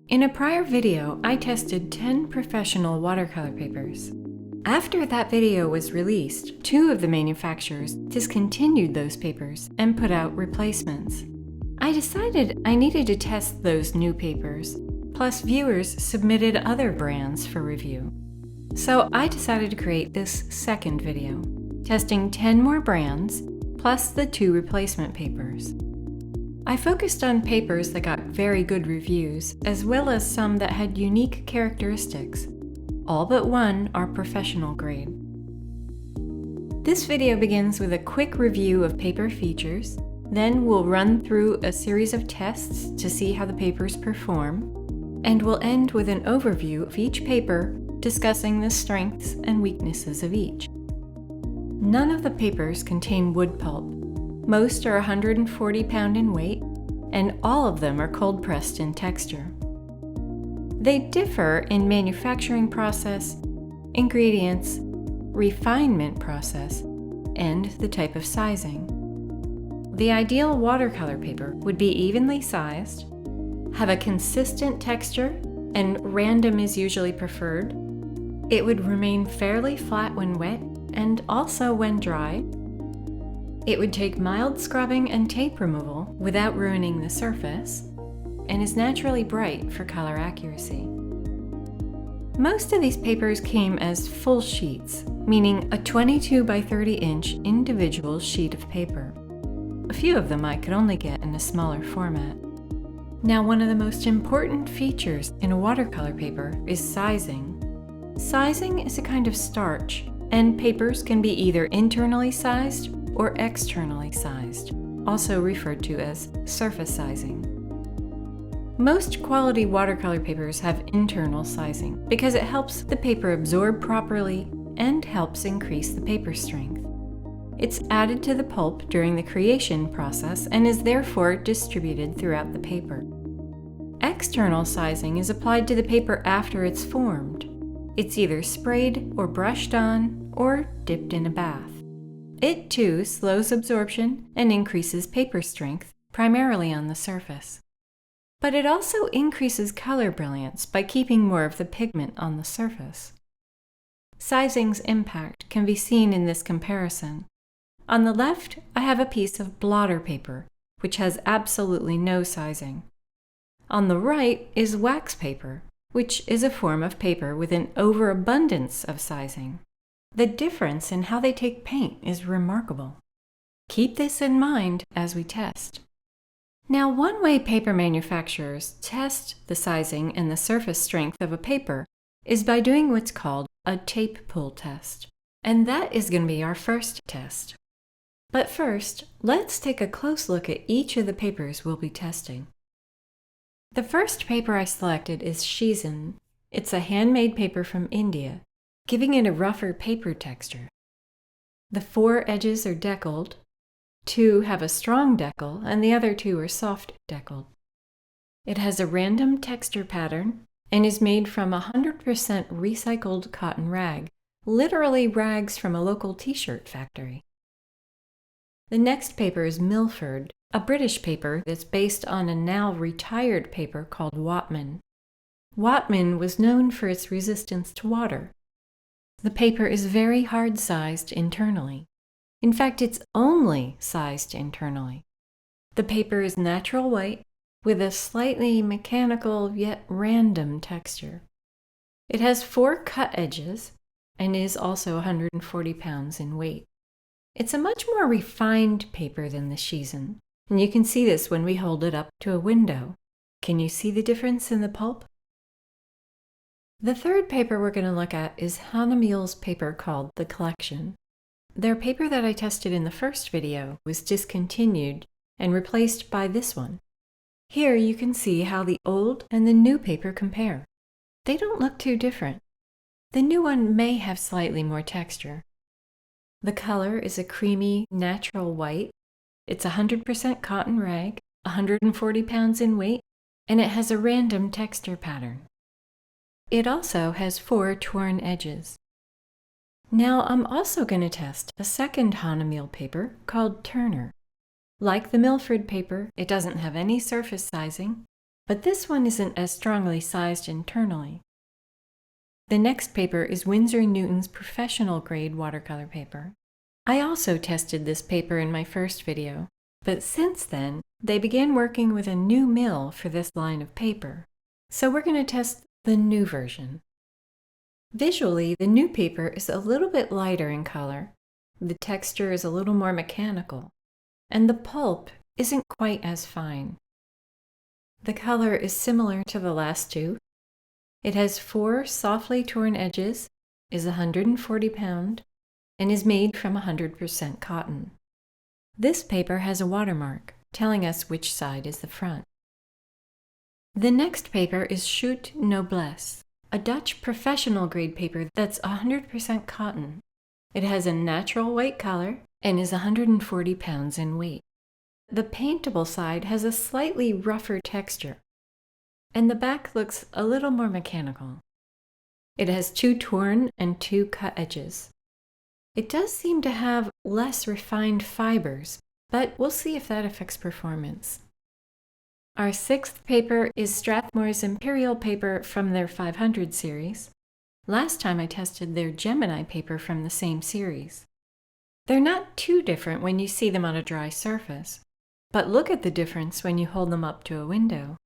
In a prior video, I tested 10 professional watercolor papers. After that video was released, 2 of the manufacturers discontinued those papers and put out replacements. I decided I needed to test those new papers, plus viewers submitted other brands for review. So I decided to create this second video, testing 10 more brands, plus the 2 replacement papers. I focused on papers that got very good reviews, as well as some that had unique characteristics. All but one are professional grade. This video begins with a quick review of paper features, then we'll run through a series of tests to see how the papers perform, and we'll end with an overview of each paper, discussing the strengths and weaknesses of each. None of the papers contain wood pulp. Most are 140 pound in weight, and all of them are cold pressed in texture. They differ in manufacturing process, ingredients, refinement process, and the type of sizing. The ideal watercolor paper would be evenly sized, have a consistent texture, and random is usually preferred. It would remain fairly flat when wet, and also when dry. It would take mild scrubbing and tape removal without ruining the surface, and is naturally bright for color accuracy. Most of these papers came as full sheets, meaning a 22 by 30 inch individual sheet of paper. A few of them I could only get in a smaller format. Now, one of the most important features in a watercolor paper is sizing. Sizing is a kind of starch, and papers can be either internally sized or externally sized, also referred to as surface sizing. Most quality watercolor papers have internal sizing because it helps the paper absorb properly and helps increase the paper strength. It's added to the pulp during the creation process and is therefore distributed throughout the paper. External sizing is applied to the paper after it's formed. It's either sprayed or brushed on or dipped in a bath. It too slows absorption and increases paper strength, primarily on the surface. But it also increases color brilliance by keeping more of the pigment on the surface. Sizing's impact can be seen in this comparison. On the left, I have a piece of blotter paper, which has absolutely no sizing. On the right is wax paper, which is a form of paper with an overabundance of sizing. The difference in how they take paint is remarkable. Keep this in mind as we test. Now, one way paper manufacturers test the sizing and the surface strength of a paper is by doing what's called a tape pull test. And that is going to be our first test. But first, let's take a close look at each of the papers we'll be testing. The first paper I selected is Shizen. It's a handmade paper from India, giving it a rougher paper texture. The 4 edges are deckled, 2 have a strong deckle, and the other 2 are soft deckled. It has a random texture pattern and is made from 100% recycled cotton rag, literally rags from a local t-shirt factory. The next paper is Milford, a British paper that's based on a now retired paper called Whatman. Whatman was known for its resistance to water. The paper is very hard-sized internally. In fact, it's only sized internally. The paper is natural white with a slightly mechanical yet random texture. It has 4 cut edges and is also 140 pounds in weight. It's a much more refined paper than the Shizen, and you can see this when we hold it up to a window. Can you see the difference in the pulp? The third paper we're going to look at is Hana Meal's paper called The Collection. Their paper that I tested in the first video was discontinued and replaced by this one. Here you can see how the old and the new paper compare. They don't look too different. The new one may have slightly more texture. The color is a creamy, natural white. It's 100% cotton rag, 140 pounds in weight, and it has a random texture pattern. It also has 4 torn edges. Now I'm also going to test a second Hana Meal paper called Turner. Like the Milford paper, it doesn't have any surface sizing, but this one isn't as strongly sized internally. The next paper is Windsor Newton's professional grade watercolor paper. I also tested this paper in my first video, but since then, they began working with a new mill for this line of paper. So we're going to test the new version. Visually, the new paper is a little bit lighter in color, the texture is a little more mechanical, and the pulp isn't quite as fine. The color is similar to the last two. It has 4 softly torn edges, is 140 pound, and is made from 100% cotton. This paper has a watermark, telling us which side is the front. The next paper is Schut Nobless, a Dutch professional grade paper that's 100% cotton. It has a natural white color and is 140 pounds in weight. The paintable side has a slightly rougher texture, and the back looks a little more mechanical. It has 2 torn and 2 cut edges. It does seem to have less refined fibers, but we'll see if that affects performance. Our 6th paper is Strathmore's Imperial paper from their 500 series. Last time I tested their Gemini paper from the same series. They're not too different when you see them on a dry surface, but look at the difference when you hold them up to a window.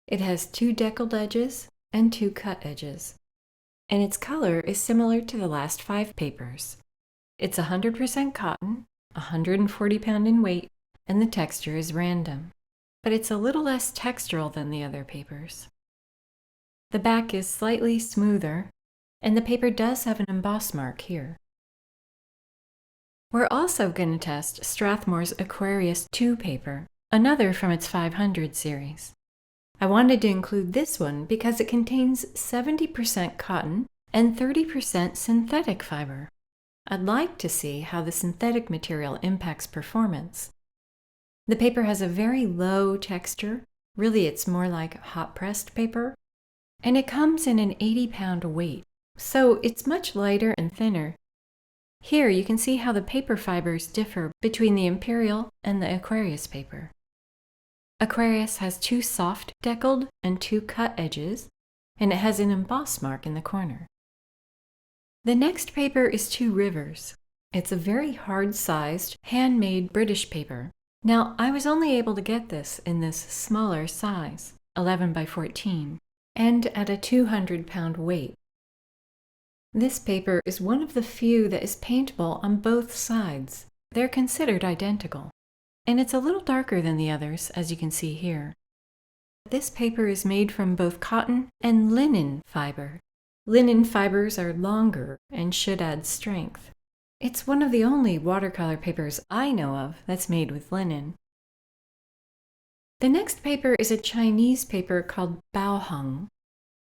It has 2 deckled edges and 2 cut edges, and its color is similar to the last 5 papers. It's 100% cotton, 140 pound in weight, and the texture is random, but it's a little less textural than the other papers. The back is slightly smoother, and the paper does have an emboss mark here. We're also going to test Strathmore's Aquarius II paper, another from its 500 series. I wanted to include this one because it contains 70% cotton and 30% synthetic fiber. I'd like to see how the synthetic material impacts performance. The paper has a very low texture, really it's more like hot-pressed paper, and it comes in an 80-pound weight, so it's much lighter and thinner. Here you can see how the paper fibers differ between the Imperial and the Aquarius paper. Aquarius has 2 soft deckled and 2 cut edges, and it has an emboss mark in the corner. The next paper is 2 Rivers. It's a very hard-sized, handmade British paper. Now, I was only able to get this in this smaller size, 11 by 14, and at a 200-pound weight. This paper is one of the few that is paintable on both sides. They're considered identical, and it's a little darker than the others, as you can see here. This paper is made from both cotton and linen fiber. Linen fibers are longer and should add strength. It's one of the only watercolor papers I know of that's made with linen. The next paper is a Chinese paper called Bao Hong.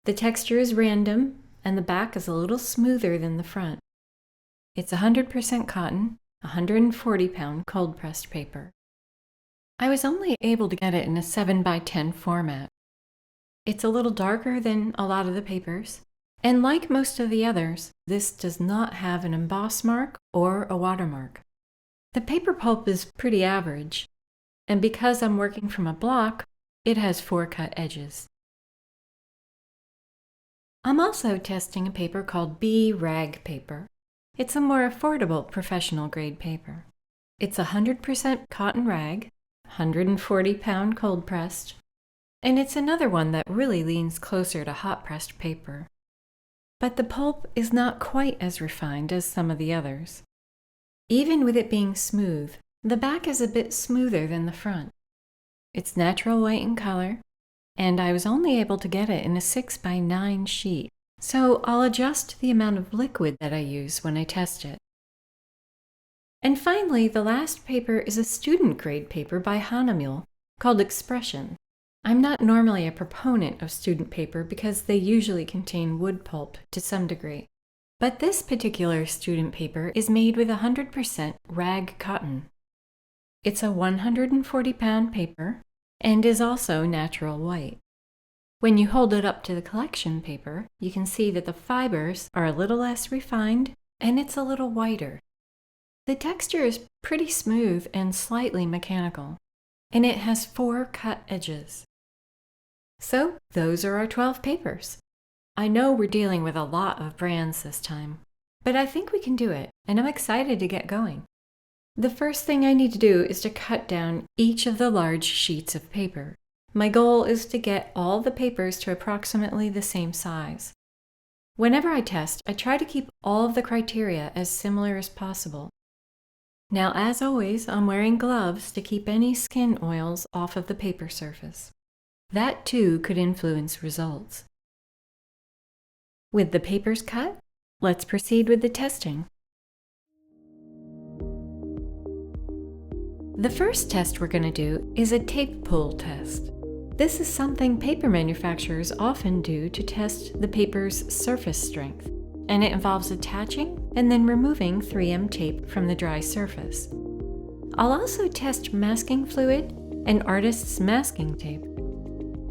The texture is random, and the back is a little smoother than the front. It's 100% cotton, 140-pound cold-pressed paper. I was only able to get it in a 7 by 10 format. It's a little darker than a lot of the papers, and like most of the others, this does not have an emboss mark or a watermark. The paper pulp is pretty average, and because I'm working from a block, it has 4 cut edges. I'm also testing a paper called B Rag paper. It's a more affordable professional grade paper. It's 100% cotton rag, 140-pound cold pressed, and it's another one that really leans closer to hot pressed paper. But the pulp is not quite as refined as some of the others. Even with it being smooth, the back is a bit smoother than the front. It's natural white in color, and I was only able to get it in a 6 by 9 sheet, so I'll adjust the amount of liquid that I use when I test it. And finally, the last paper is a student grade paper by Hana Mule called Expression. I'm not normally a proponent of student paper because they usually contain wood pulp to some degree, but this particular student paper is made with 100% rag cotton. It's a 140-pound paper and is also natural white. When you hold it up to the collection paper, you can see that the fibers are a little less refined and it's a little whiter. The texture is pretty smooth and slightly mechanical, and it has 4 cut edges. So those are our 12 papers. I know we're dealing with a lot of brands this time, but I think we can do it, and I'm excited to get going. The first thing I need to do is to cut down each of the large sheets of paper. My goal is to get all the papers to approximately the same size. Whenever I test, I try to keep all of the criteria as similar as possible. Now, as always, I'm wearing gloves to keep any skin oils off of the paper surface. That too could influence results. With the papers cut, let's proceed with the testing. The first test we're going to do is a tape pull test. This is something paper manufacturers often do to test the paper's surface strength, and it involves attaching and then removing 3M tape from the dry surface. I'll also test masking fluid and artist's masking tape.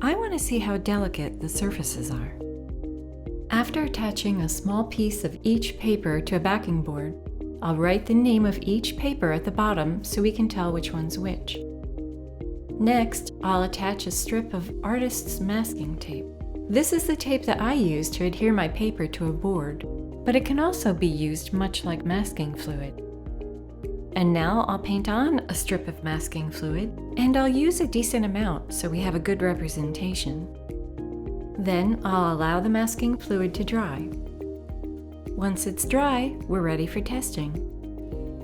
I want to see how delicate the surfaces are. After attaching a small piece of each paper to a backing board, I'll write the name of each paper at the bottom so we can tell which one's which. Next, I'll attach a strip of artist's masking tape. This is the tape that I use to adhere my paper to a board, but it can also be used much like masking fluid. And now I'll paint on a strip of masking fluid, and I'll use a decent amount so we have a good representation. Then I'll allow the masking fluid to dry. Once it's dry, we're ready for testing.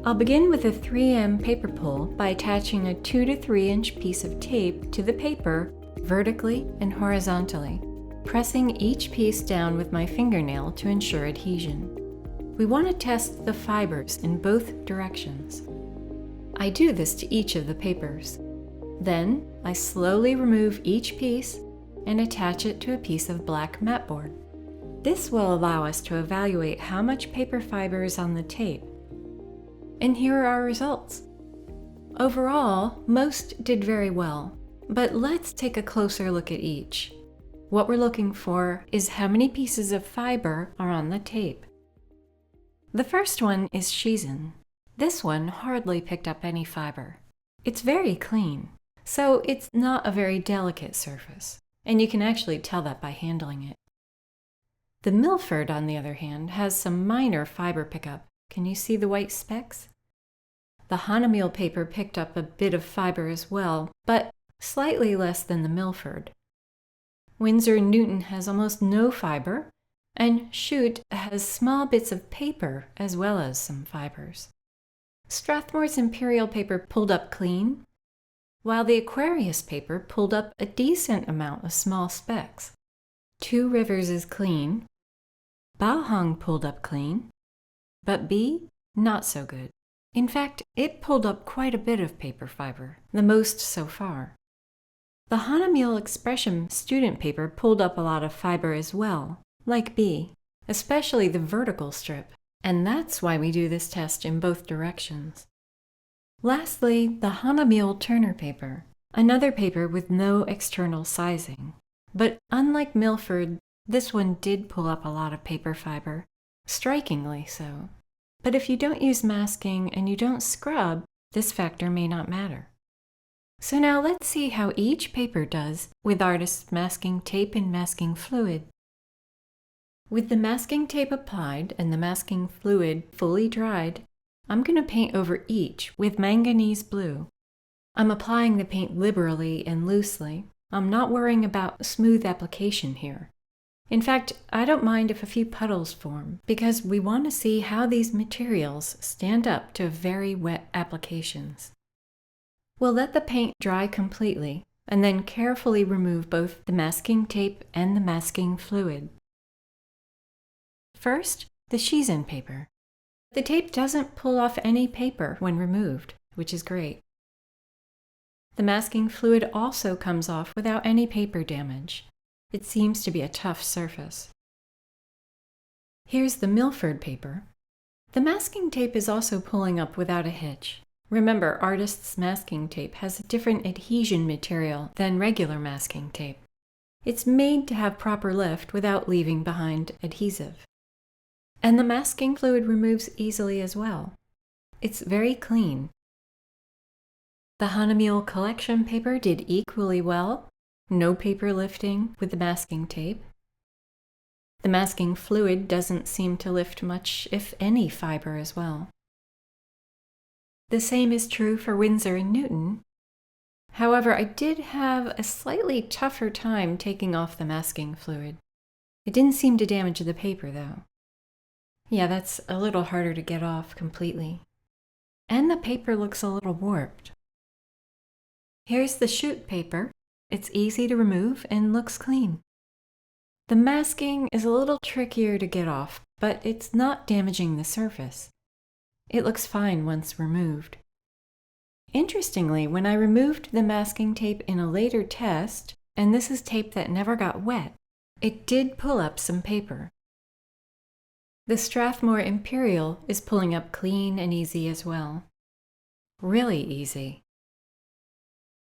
I'll begin with a 3M paper pull by attaching a 2 to 3 inch piece of tape to the paper vertically and horizontally, pressing each piece down with my fingernail to ensure adhesion. We want to test the fibers in both directions. I do this to each of the papers. Then I slowly remove each piece and attach it to a piece of black mat board. This will allow us to evaluate how much paper fiber is on the tape. And here are our results. Overall, most did very well, but let's take a closer look at each. What we're looking for is how many pieces of fiber are on the tape. The first one is Shizen. This one hardly picked up any fiber. It's very clean, so it's not a very delicate surface, and you can actually tell that by handling it. The Milford, on the other hand, has some minor fiber pickup. Can you see the white specks? The Hana Meal paper picked up a bit of fiber as well, but slightly less than the Milford. Windsor Newton has almost no fiber, and Schut has small bits of paper as well as some fibers. Strathmore's Imperial paper pulled up clean, while the Aquarius paper pulled up a decent amount of small specks. Two Rivers is clean. Bao Hong pulled up clean, but B, not so good. In fact, it pulled up quite a bit of paper fiber, the most so far. The Hana Meal Expression student paper pulled up a lot of fiber as well, like B, especially the vertical strip, and that's why we do this test in both directions. Lastly, the Hana Mule Turner paper, another paper with no external sizing. But unlike Milford, this one did pull up a lot of paper fiber, strikingly so. But if you don't use masking and you don't scrub, this factor may not matter. So now let's see how each paper does with artist's masking tape and masking fluid. With the masking tape applied and the masking fluid fully dried, I'm going to paint over each with manganese blue. I'm applying the paint liberally and loosely. I'm not worrying about smooth application here. In fact, I don't mind if a few puddles form, because we want to see how these materials stand up to very wet applications. We'll let the paint dry completely, and then carefully remove both the masking tape and the masking fluid. First, the Shizen paper. The tape doesn't pull off any paper when removed, which is great. The masking fluid also comes off without any paper damage. It seems to be a tough surface. Here's the Milford paper. The masking tape is also pulling up without a hitch. Remember, artist's masking tape has a different adhesion material than regular masking tape. It's made to have proper lift without leaving behind adhesive. And the masking fluid removes easily as well. It's very clean. The Hana Mule collection paper did equally well. No paper lifting with the masking tape. The masking fluid doesn't seem to lift much, if any, fiber as well. The same is true for Windsor and Newton. However, I did have a slightly tougher time taking off the masking fluid. It didn't seem to damage the paper, though. Yeah, that's a little harder to get off completely. And the paper looks a little warped. Here's the Schut paper. It's easy to remove and looks clean. The masking is a little trickier to get off, but it's not damaging the surface. It looks fine once removed. Interestingly, when I removed the masking tape in a later test, and this is tape that never got wet, it did pull up some paper. The Strathmore Imperial is pulling up clean and easy as well. Really easy.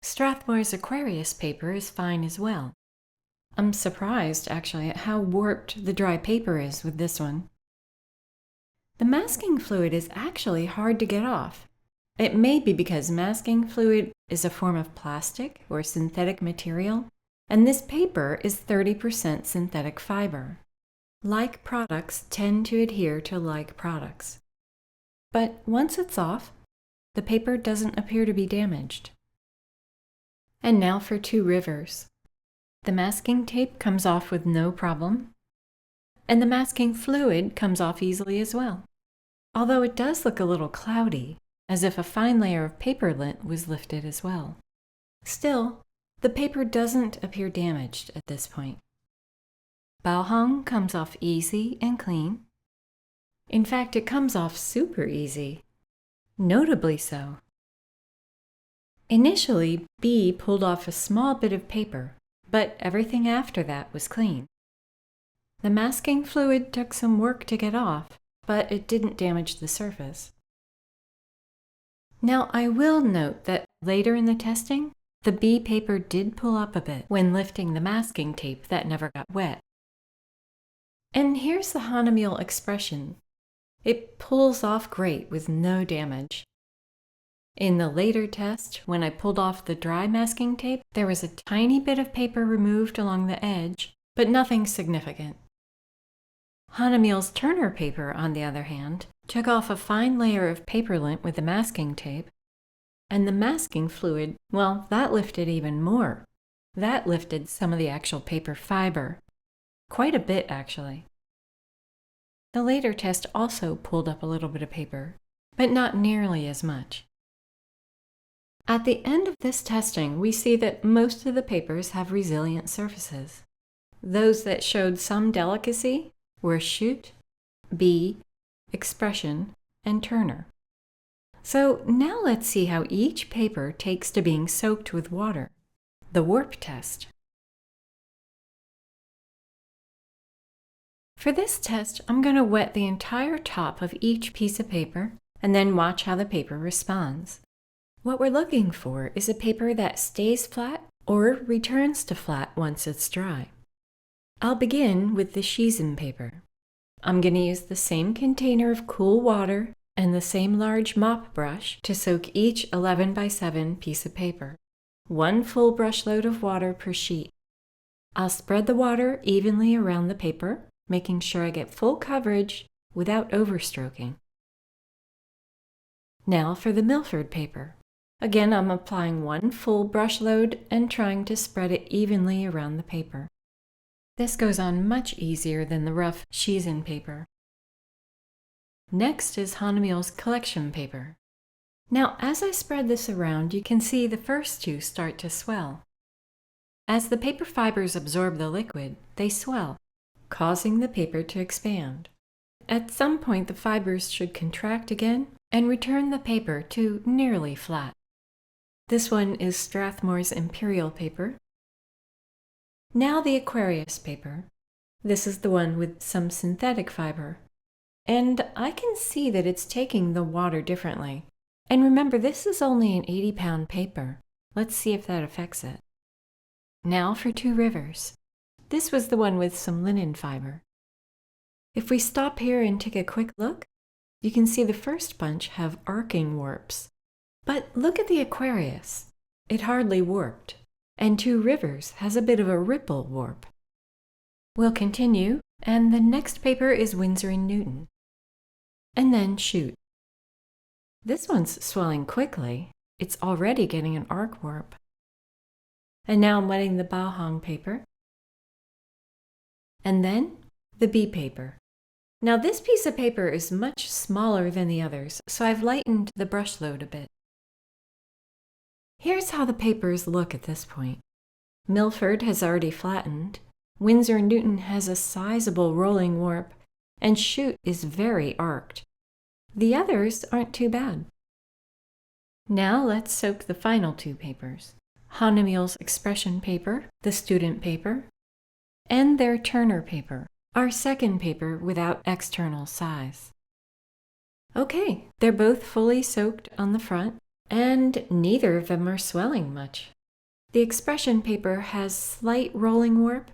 Strathmore's Aquarius paper is fine as well. I'm surprised, actually, at how warped the dry paper is with this one. The masking fluid is actually hard to get off. It may be because masking fluid is a form of plastic or synthetic material, and this paper is 30% synthetic fiber. Like products tend to adhere to like products. But once it's off, the paper doesn't appear to be damaged. And now for Two Rivers. The masking tape comes off with no problem, and the masking fluid comes off easily as well. Although it does look a little cloudy, as if a fine layer of paper lint was lifted as well. Still, the paper doesn't appear damaged at this point. Bao Hong comes off easy and clean. In fact, it comes off super easy. Notably so. Initially, B pulled off a small bit of paper, but everything after that was clean. The masking fluid took some work to get off, but it didn't damage the surface. Now, I will note that later in the testing, the B paper did pull up a bit when lifting the masking tape that never got wet. And here's the Hana Meal expression. It pulls off great with no damage. In the later test, when I pulled off the dry masking tape, there was a tiny bit of paper removed along the edge, but nothing significant. Hana Meal's Turner paper, on the other hand, took off a fine layer of paper lint with the masking tape, and the masking fluid, well, that lifted even more. That lifted some of the actual paper fiber. Quite a bit, actually. The later test also pulled up a little bit of paper, but not nearly as much. At the end of this testing, we see that most of the papers have resilient surfaces. Those that showed some delicacy were Schut, B, Expression, and Turner. So now let's see how each paper takes to being soaked with water. The warp test. For this test, I'm going to wet the entire top of each piece of paper and then watch how the paper responds. What we're looking for is a paper that stays flat or returns to flat once it's dry. I'll begin with the Shizen paper. I'm going to use the same container of cool water and the same large mop brush to soak each 11 by 7 piece of paper. 1 full brush load of water per sheet. I'll spread the water evenly around the paper, making sure I get full coverage without overstroking. Now for the Milford paper. Again, I'm applying 1 full brush load and trying to spread it evenly around the paper. This goes on much easier than the rough Shizen paper. Next is Hana Meal's collection paper. Now, as I spread this around, you can see the first 2 start to swell. As the paper fibers absorb the liquid, they swell, causing the paper to expand. At some point, the fibers should contract again and return the paper to nearly flat. This one is Strathmore's Imperial paper. Now the Aquarius paper. This is the one with some synthetic fiber. And I can see that it's taking the water differently. And remember, this is only an 80-pound paper. Let's see if that affects it. Now for Two Rivers. This was the one with some linen fiber. If we stop here and take a quick look, you can see the first bunch have arcing warps. But look at the Aquarius. It hardly warped. and Two Rivers has a bit of a ripple warp. We'll continue, and the next paper is Windsor Newton. And then Schut. This one's swelling quickly. It's already getting an arc warp. And now I'm wetting the Baohong paper. And then the B paper. Now this piece of paper is much smaller than the others, so I've lightened the brush load a bit. Here's how the papers look at this point. Milford has already flattened, Windsor Newton has a sizable rolling warp, and Schut is very arced. The others aren't too bad. Now let's soak the final two papers. Hana Meal's expression paper, the student paper, and their Turner paper, our second paper without external size. Okay, they're both fully soaked on the front, and neither of them are swelling much. The expression paper has slight rolling warp,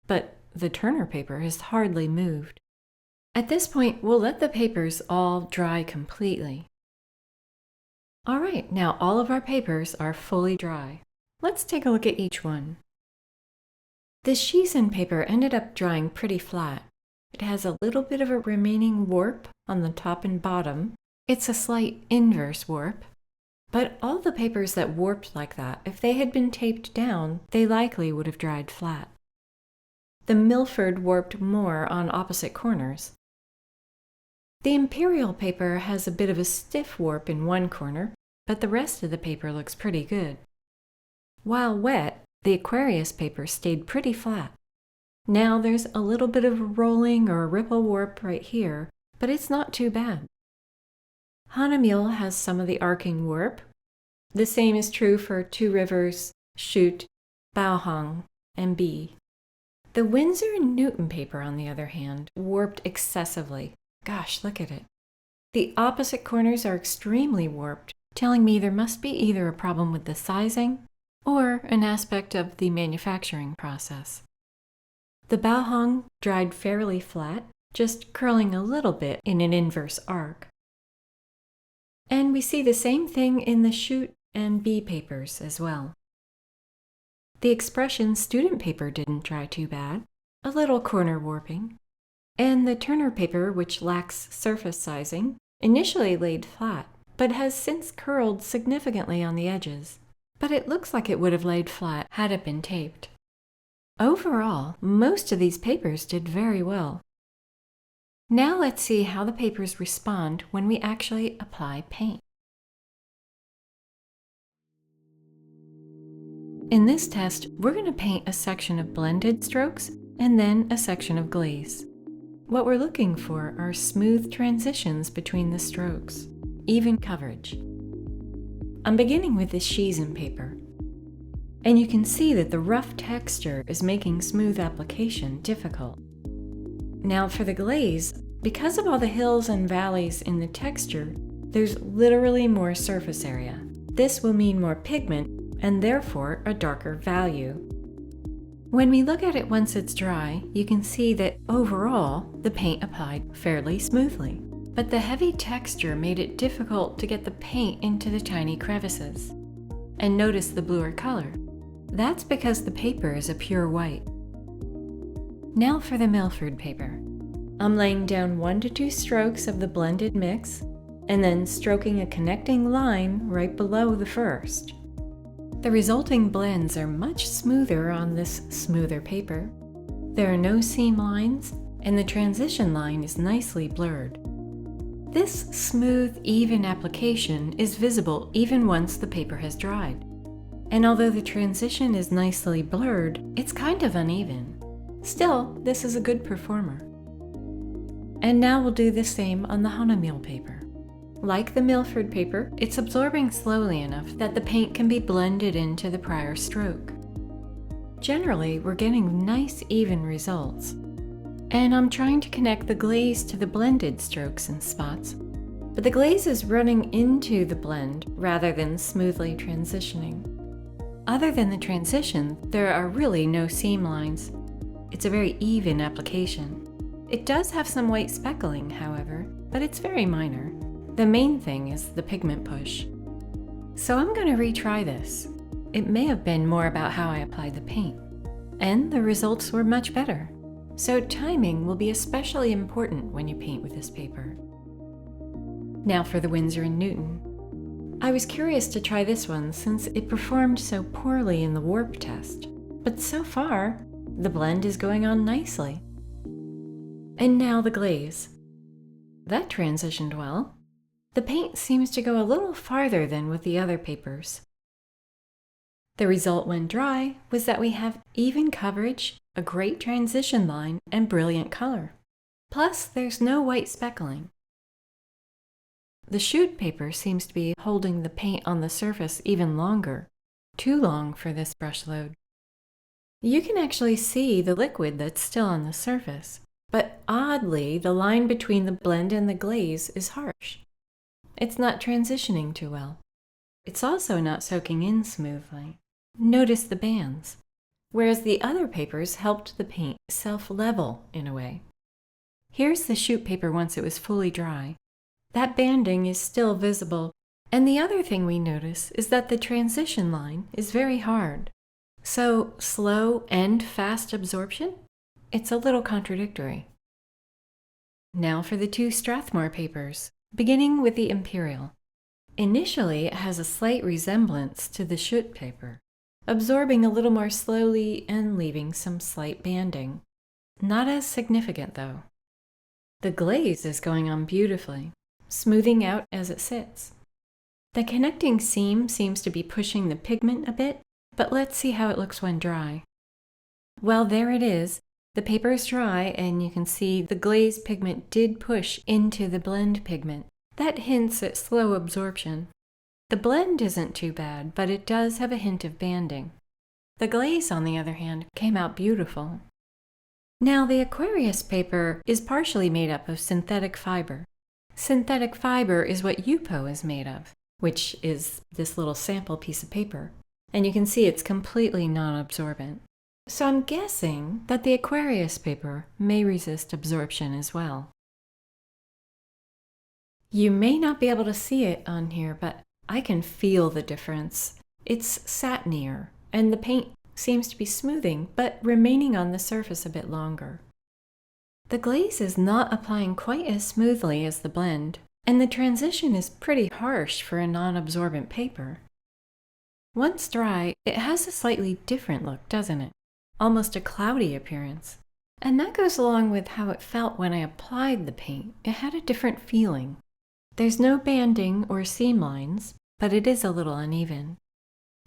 but the Turner paper has hardly moved. At this point, we'll let the papers all dry completely. All right, now all of our papers are fully dry. Let's take a look at each one. The Shizen paper ended up drying pretty flat. It has a little bit of a remaining warp on the top and bottom. It's a slight inverse warp. But all the papers that warped like that, if they had been taped down, they likely would have dried flat. The Milford warped more on opposite corners. The Imperial paper has a bit of a stiff warp in one corner, but the rest of the paper looks pretty good. While wet, the Aquarius paper stayed pretty flat. Now there's a little bit of a rolling or a ripple warp right here, but it's not too bad. Hana Meal has some of the arcing warp. The same is true for Two Rivers, Schut, Baohong, and B. The Windsor Newton paper, on the other hand, warped excessively. Gosh, look at it. The opposite corners are extremely warped, telling me there must be either a problem with the sizing or an aspect of the manufacturing process. The Baohong dried fairly flat, just curling a little bit in an inverse arc. And we see the same thing in the Schut and B papers as well. The expression student paper didn't dry too bad, a little corner warping. And the Turner paper, which lacks surface sizing, initially laid flat, but has since curled significantly on the edges. But it looks like it would have laid flat had it been taped. Overall, most of these papers did very well. Now let's see how the papers respond when we actually apply paint. In this test, we're going to paint a section of blended strokes and then a section of glaze. What we're looking for are smooth transitions between the strokes, even coverage. I'm beginning with this Shizen paper, and you can see that the rough texture is making smooth application difficult. Now for the glaze, because of all the hills and valleys in the texture, there's literally more surface area. This will mean more pigment and therefore a darker value. When we look at it once it's dry, you can see that overall the paint applied fairly smoothly. But the heavy texture made it difficult to get the paint into the tiny crevices. And notice the bluer color. That's because the paper is a pure white. Now for the Milford paper. I'm laying down 1 to 2 strokes of the blended mix, and then stroking a connecting line right below the first. The resulting blends are much smoother on this smoother paper. There are no seam lines, and the transition line is nicely blurred. This smooth, even application is visible even once the paper has dried. And although the transition is nicely blurred, it's kind of uneven. Still, this is a good performer. And now we'll do the same on the Hana Meal paper. Like the Milford paper, it's absorbing slowly enough that the paint can be blended into the prior stroke. Generally, we're getting nice, even results. And I'm trying to connect the glaze to the blended strokes and spots, but the glaze is running into the blend rather than smoothly transitioning. Other than the transition, there are really no seam lines. It's a very even application. It does have some white speckling, however, but it's very minor. The main thing is the pigment push. So I'm going to retry this. it may have been more about how I applied the paint. And the results were much better. So timing will be especially important when you paint with this paper. Now for the Windsor Newton. I was curious to try this one since it performed so poorly in the warp test. But so far, the blend is going on nicely. And now the glaze. That transitioned well. The paint seems to go a little farther than with the other papers. The result when dry was that we have even coverage, a great transition line, and brilliant color. Plus, there's no white speckling. The Schut paper seems to be holding the paint on the surface even longer, too long for this brush load. You can actually see the liquid that's still on the surface, but oddly, the line between the blend and the glaze is harsh. It's not transitioning too well. It's also not soaking in smoothly. Notice the bands, whereas the other papers helped the paint self-level in a way. Here's the Schut paper once it was fully dry. That banding is still visible, and the other thing we notice is that the transition line is very hard. So slow and fast absorption? It's a little contradictory. Now for the two Strathmore papers, beginning with the Imperial. Initially, it has a slight resemblance to the Schut paper, absorbing a little more slowly and leaving some slight banding. Not as significant, though. The glaze is going on beautifully, smoothing out as it sits. The connecting seam seems to be pushing the pigment a bit, but let's see how it looks when dry. Well, there it is. The paper is dry, and you can see the glaze pigment did push into the blend pigment. That hints at slow absorption. The blend isn't too bad, but it does have a hint of banding. The glaze, on the other hand, came out beautiful. Now, the Aquarius paper is partially made up of synthetic fiber. Synthetic fiber is what Yupo is made of, which is this little sample piece of paper. And you can see it's completely non-absorbent. So I'm guessing that the Aquarius paper may resist absorption as well. You may not be able to see it on here, but I can feel the difference. It's satinier, and the paint seems to be smoothing, but remaining on the surface a bit longer. The glaze is not applying quite as smoothly as the blend, and the transition is pretty harsh for a non-absorbent paper. Once dry, it has a slightly different look, doesn't it? Almost a cloudy appearance. And that goes along with how it felt when I applied the paint. It had a different feeling. There's no banding or seam lines, but it is a little uneven.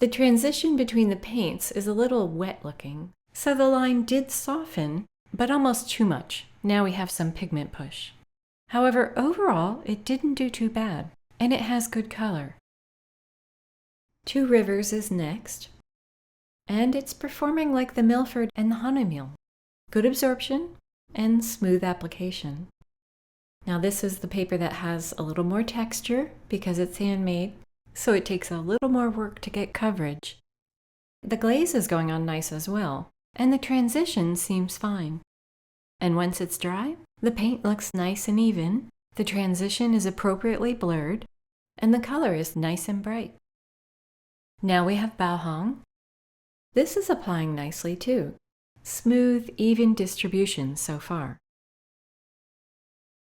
The transition between the paints is a little wet looking, so the line did soften, but almost too much. Now we have some pigment push. However, overall, it didn't do too bad, and it has good color. Two Rivers is next, and it's performing like the Milford and the Hana Meal. Good absorption and smooth application. Now this is the paper that has a little more texture because it's handmade, so it takes a little more work to get coverage. The glaze is going on nice as well, and the transition seems fine. And once it's dry, the paint looks nice and even, the transition is appropriately blurred, and the color is nice and bright. Now we have Bao Hong. This is applying nicely too. Smooth, even distribution so far.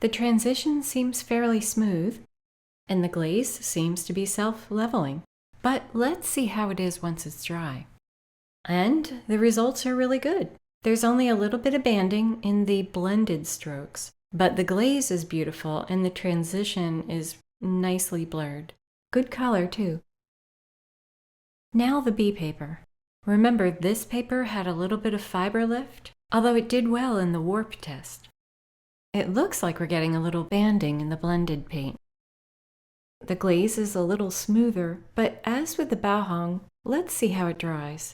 The transition seems fairly smooth, and the glaze seems to be self-leveling. But let's see how it is once it's dry. And the results are really good. There's only a little bit of banding in the blended strokes, but the glaze is beautiful and the transition is nicely blurred. Good color too. Now the bee paper. Remember, this paper had a little bit of fiber lift, although it did well in the warp test. It looks like we're getting a little banding in the blended paint. The glaze is a little smoother, but as with the Baohong, let's see how it dries.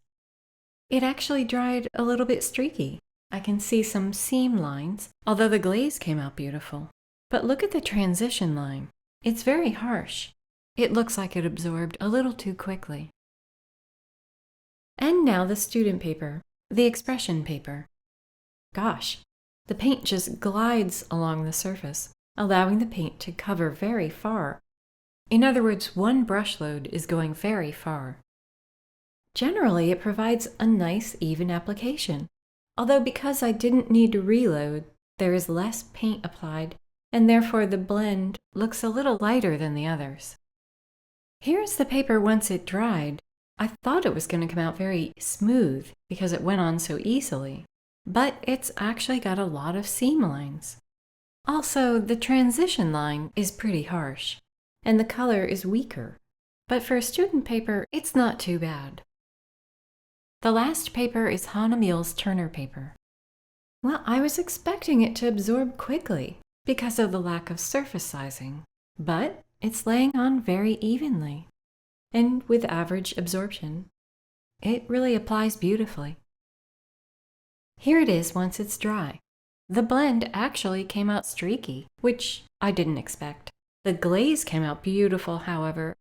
It actually dried a little bit streaky. I can see some seam lines, although the glaze came out beautiful. But look at the transition line. It's very harsh. It looks like it absorbed a little too quickly. And now the student paper, the expression paper. Gosh, the paint just glides along the surface, allowing the paint to cover very far. In other words, one brush load is going very far. Generally, it provides a nice, even application. Although because I didn't need to reload, there is less paint applied, and therefore the blend looks a little lighter than the others. Here's the paper once it dried. I thought it was going to come out very smooth because it went on so easily, but it's actually got a lot of seam lines. Also, the transition line is pretty harsh, and the color is weaker, but for a student paper, it's not too bad. The last paper is Hana Meal's Turner paper. Well, I was expecting it to absorb quickly because of the lack of surface sizing, but it's laying on very evenly, and with average absorption. It really applies beautifully. Here it is once it's dry. The blend actually came out streaky, which I didn't expect. The glaze came out beautiful, however.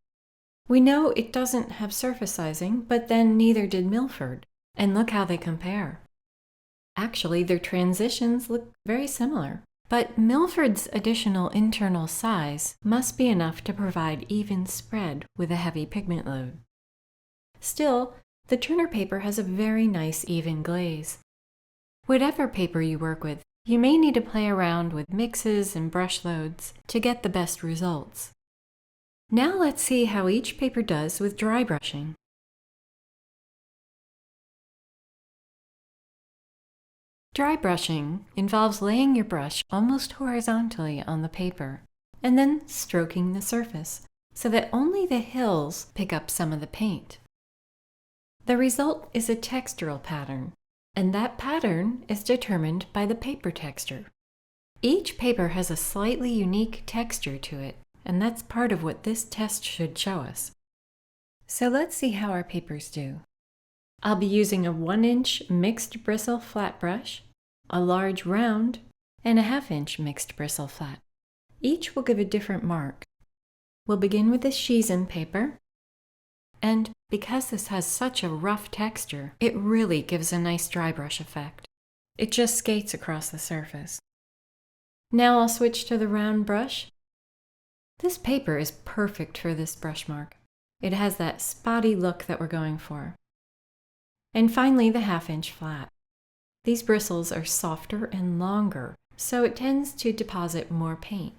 We know it doesn't have surface sizing, but then neither did Milford, and look how they compare. Actually, their transitions look very similar, but Milford's additional internal size must be enough to provide even spread with a heavy pigment load. Still, the Turner paper has a very nice even glaze. Whatever paper you work with, you may need to play around with mixes and brush loads to get the best results. Now let's see how each paper does with dry brushing. Dry brushing involves laying your brush almost horizontally on the paper and then stroking the surface so that only the hills pick up some of the paint. The result is a textural pattern, and that pattern is determined by the paper texture. Each paper has a slightly unique texture to it, and that's part of what this test should show us. So let's see how our papers do. I'll be using a 1-inch mixed bristle flat brush, a large round, and a 1/2-inch mixed bristle flat. Each will give a different mark. We'll begin with the Shizen paper, and because this has such a rough texture, it really gives a nice dry brush effect. It just skates across the surface. Now I'll switch to the round brush. This paper is perfect for this brush mark. It has that spotty look that we're going for. And finally, the 1/2-inch flat. These bristles are softer and longer, so it tends to deposit more paint.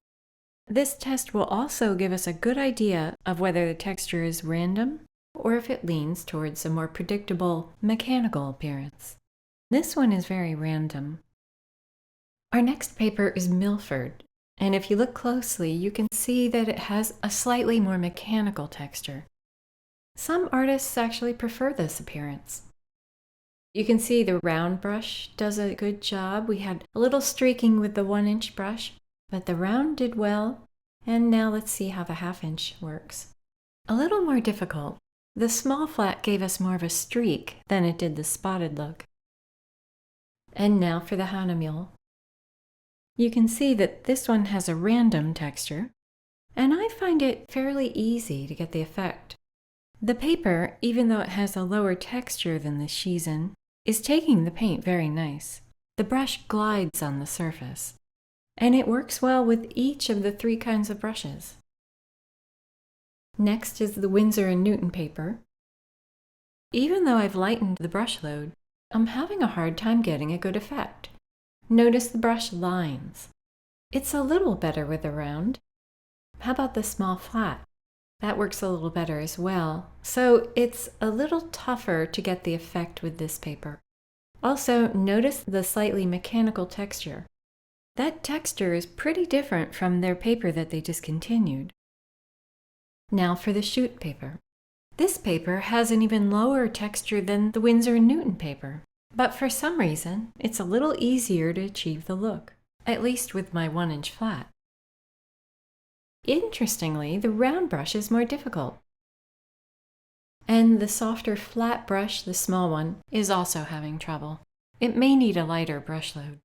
This test will also give us a good idea of whether the texture is random or if it leans towards a more predictable mechanical appearance. This one is very random. Our next paper is Milford, and if you look closely, you can see that it has a slightly more mechanical texture. Some artists actually prefer this appearance. You can see the round brush does a good job. We had a little streaking with the 1-inch brush, but the round did well. And now let's see how the 1/2-inch works. A little more difficult. The small flat gave us more of a streak than it did the spotted look. And now for the Hana Mule. You can see that this one has a random texture, and I find it fairly easy to get the effect. The paper, even though it has a lower texture than the Shizen, is taking the paint very nice. The brush glides on the surface, and it works well with each of the 3 kinds of brushes. Next is the Windsor Newton paper. Even though I've lightened the brush load, I'm having a hard time getting a good effect. Notice the brush lines. It's a little better with the round. How about the small flat? That works a little better as well, so it's a little tougher to get the effect with this paper. Also, notice the slightly mechanical texture. That texture is pretty different from their paper that they discontinued. Now for the Schut paper. This paper has an even lower texture than the Winsor Newton paper, but for some reason, it's a little easier to achieve the look, at least with my 1-inch flat. Interestingly, the round brush is more difficult. And the softer flat brush, the small one, is also having trouble. It may need a lighter brush load.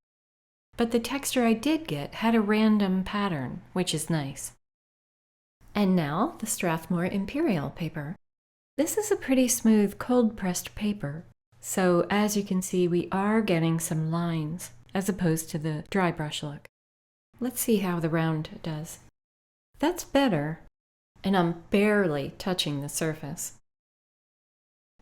But the texture I did get had a random pattern, which is nice. And now the Strathmore Imperial paper. This is a pretty smooth cold-pressed paper, so as you can see, we are getting some lines as opposed to the dry brush look. Let's see how the round does. That's better, and I'm barely touching the surface.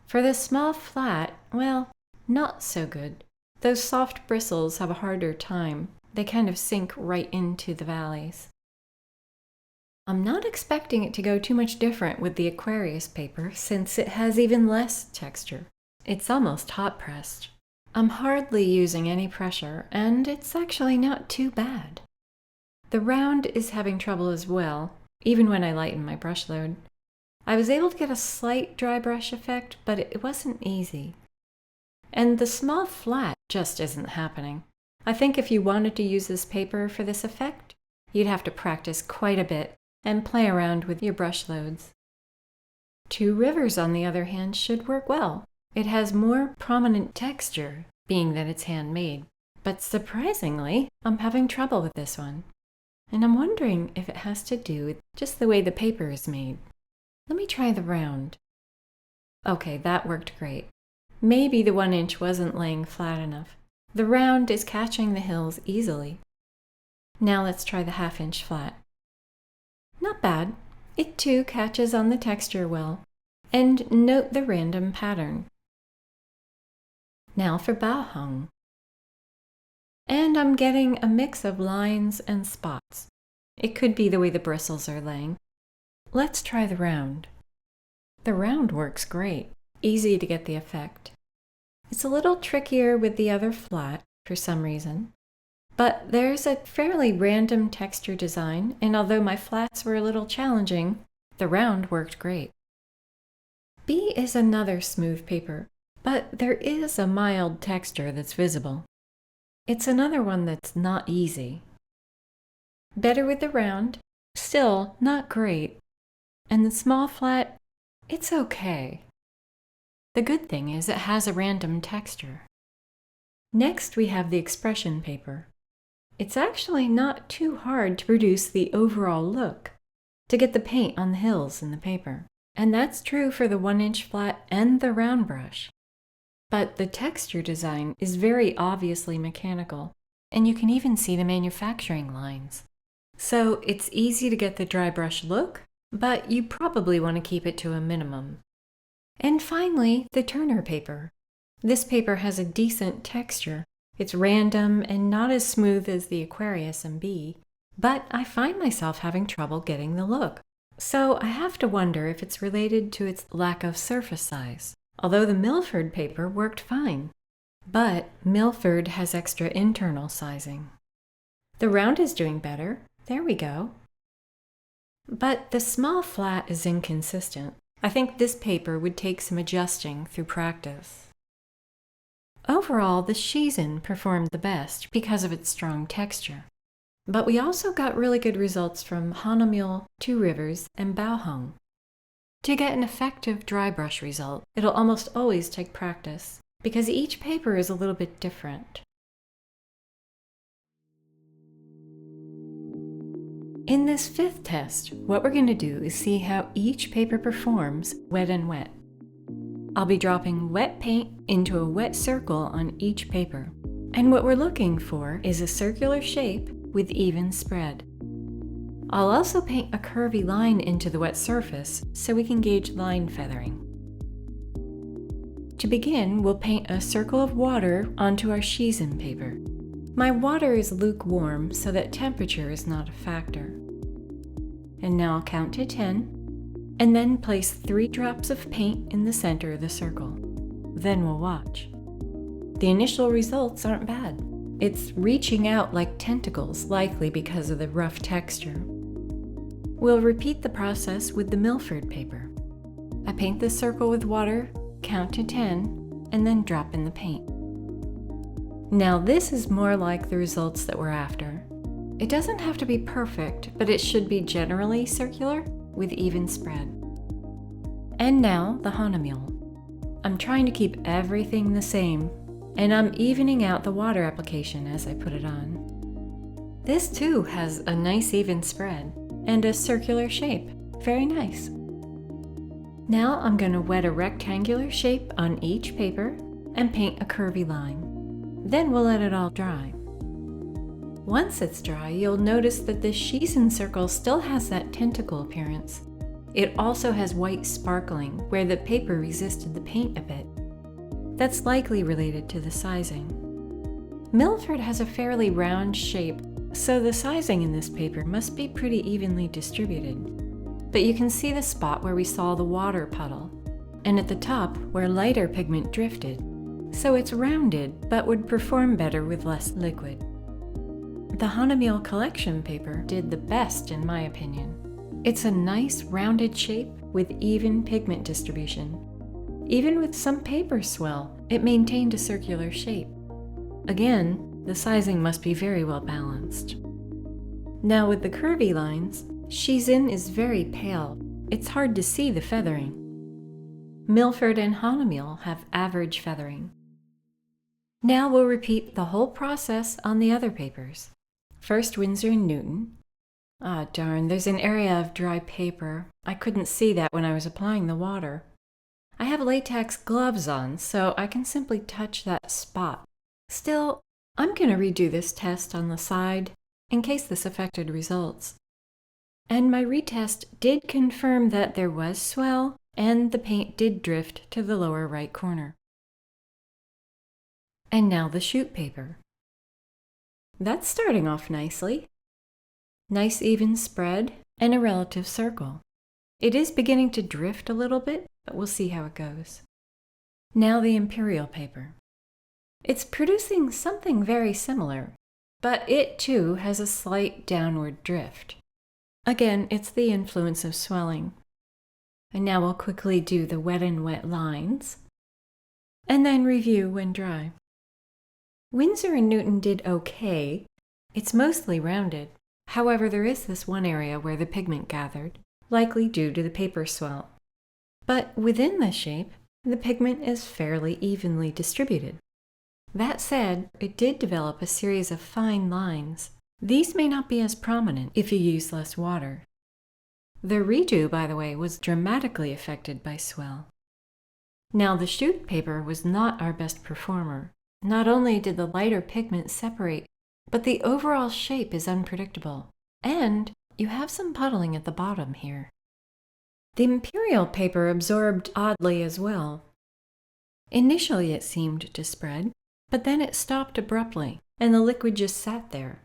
For the small flat, well, not so good. Those soft bristles have a harder time. They kind of sink right into the valleys. I'm not expecting it to go too much different with the Aquarius paper since it has even less texture. It's almost hot pressed. I'm hardly using any pressure, and it's actually not too bad. The round is having trouble as well, even when I lighten my brush load. I was able to get a slight dry brush effect, but it wasn't easy. And the small flat just isn't happening. I think if you wanted to use this paper for this effect, you'd have to practice quite a bit and play around with your brush loads. Two Rivers, on the other hand, should work well. It has more prominent texture, being that it's handmade. But surprisingly, I'm having trouble with this one. And I'm wondering if it has to do with just the way the paper is made. Let me try the round. Okay, that worked great. Maybe the 1 inch wasn't laying flat enough. The round is catching the hills easily. Now let's try the 1/2 inch flat. Not bad. It too catches on the texture well. And note the random pattern. Now for Bao Hong. And I'm getting a mix of lines and spots. It could be the way the bristles are laying. Let's try the round. The round works great. Easy to get the effect. It's a little trickier with the other flat for some reason. But there's a fairly random texture design, and although my flats were a little challenging, the round worked great. B is another smooth paper, but there is a mild texture that's visible. It's another one that's not easy. Better with the round, still not great. And the small flat, it's okay. The good thing is it has a random texture. Next we have the expression paper. It's actually not too hard to produce the overall look, to get the paint on the hills in the paper. And that's true for the 1 inch flat and the round brush. But the texture design is very obviously mechanical, and you can even see the manufacturing lines. So it's easy to get the dry brush look, but you probably want to keep it to a minimum. And finally, the Turner paper. This paper has a decent texture. It's random and not as smooth as the Aquarius and B, but I find myself having trouble getting the look. So I have to wonder if it's related to its lack of surface size, although the Milford paper worked fine. But Milford has extra internal sizing. The round is doing better. There we go. But the small flat is inconsistent. I think this paper would take some adjusting through practice. Overall, the Shizen performed the best because of its strong texture. But we also got really good results from Hana Mule, 2 Rivers, and Baohong. To get an effective dry brush result, it'll almost always take practice, because each paper is a little bit different. In this 5th test, what we're going to do is see how each paper performs wet and wet. I'll be dropping wet paint into a wet circle on each paper. And what we're looking for is a circular shape with even spread. I'll also paint a curvy line into the wet surface so we can gauge line feathering. To begin, we'll paint a circle of water onto our Shizen paper. My water is lukewarm so that temperature is not a factor. And now I'll count to 10, and then place 3 drops of paint in the center of the circle. Then we'll watch. The initial results aren't bad. It's reaching out like tentacles, likely because of the rough texture. We'll repeat the process with the Milford paper. I paint the circle with water, count to 10, and then drop in the paint. Now this is more like the results that we're after. It doesn't have to be perfect, but it should be generally circular with even spread. And now the Hana Mule. I'm trying to keep everything the same, and I'm evening out the water application as I put it on. This too has a nice even spread and a circular shape. Very nice. Now I'm going to wet a rectangular shape on each paper and paint a curvy line. Then we'll let it all dry. Once it's dry, you'll notice that the Shizen circle still has that tentacle appearance. It also has white sparkling where the paper resisted the paint a bit. That's likely related to the sizing. Milford has a fairly round shape, so the sizing in this paper must be pretty evenly distributed. But you can see the spot where we saw the water puddle, and at the top where lighter pigment drifted. So it's rounded, but would perform better with less liquid. The Hana Meal collection paper did the best in my opinion. It's a nice rounded shape with even pigment distribution. Even with some paper swell, it maintained a circular shape. Again, the sizing must be very well balanced. Now with the curvy lines, Shizen is very pale. It's hard to see the feathering. Milford and Hana Meal have average feathering. Now we'll repeat the whole process on the other papers. First, Windsor Newton. Ah, darn, there's an area of dry paper. I couldn't see that when I was applying the water. I have latex gloves on, so I can simply touch that spot. Still, I'm going to redo this test on the side in case this affected results. And my retest did confirm that there was swell and the paint did drift to the lower right corner. And now the Schut paper. That's starting off nicely. Nice even spread and a relative circle. It is beginning to drift a little bit, but we'll see how it goes. Now the Imperial paper. It's producing something very similar, but it too has a slight downward drift. Again, it's the influence of swelling. And now we'll quickly do the wet and wet lines, and then review when dry. Windsor Newton did okay. It's mostly rounded. However, there is this one area where the pigment gathered, likely due to the paper swell. But within the shape, the pigment is fairly evenly distributed. That said, it did develop a series of fine lines. These may not be as prominent if you use less water. The redo, by the way, was dramatically affected by swell. Now, the Schut paper was not our best performer. Not only did the lighter pigment separate, but the overall shape is unpredictable, and you have some puddling at the bottom here. The Imperial paper absorbed oddly as well. Initially it seemed to spread, but then it stopped abruptly, and the liquid just sat there.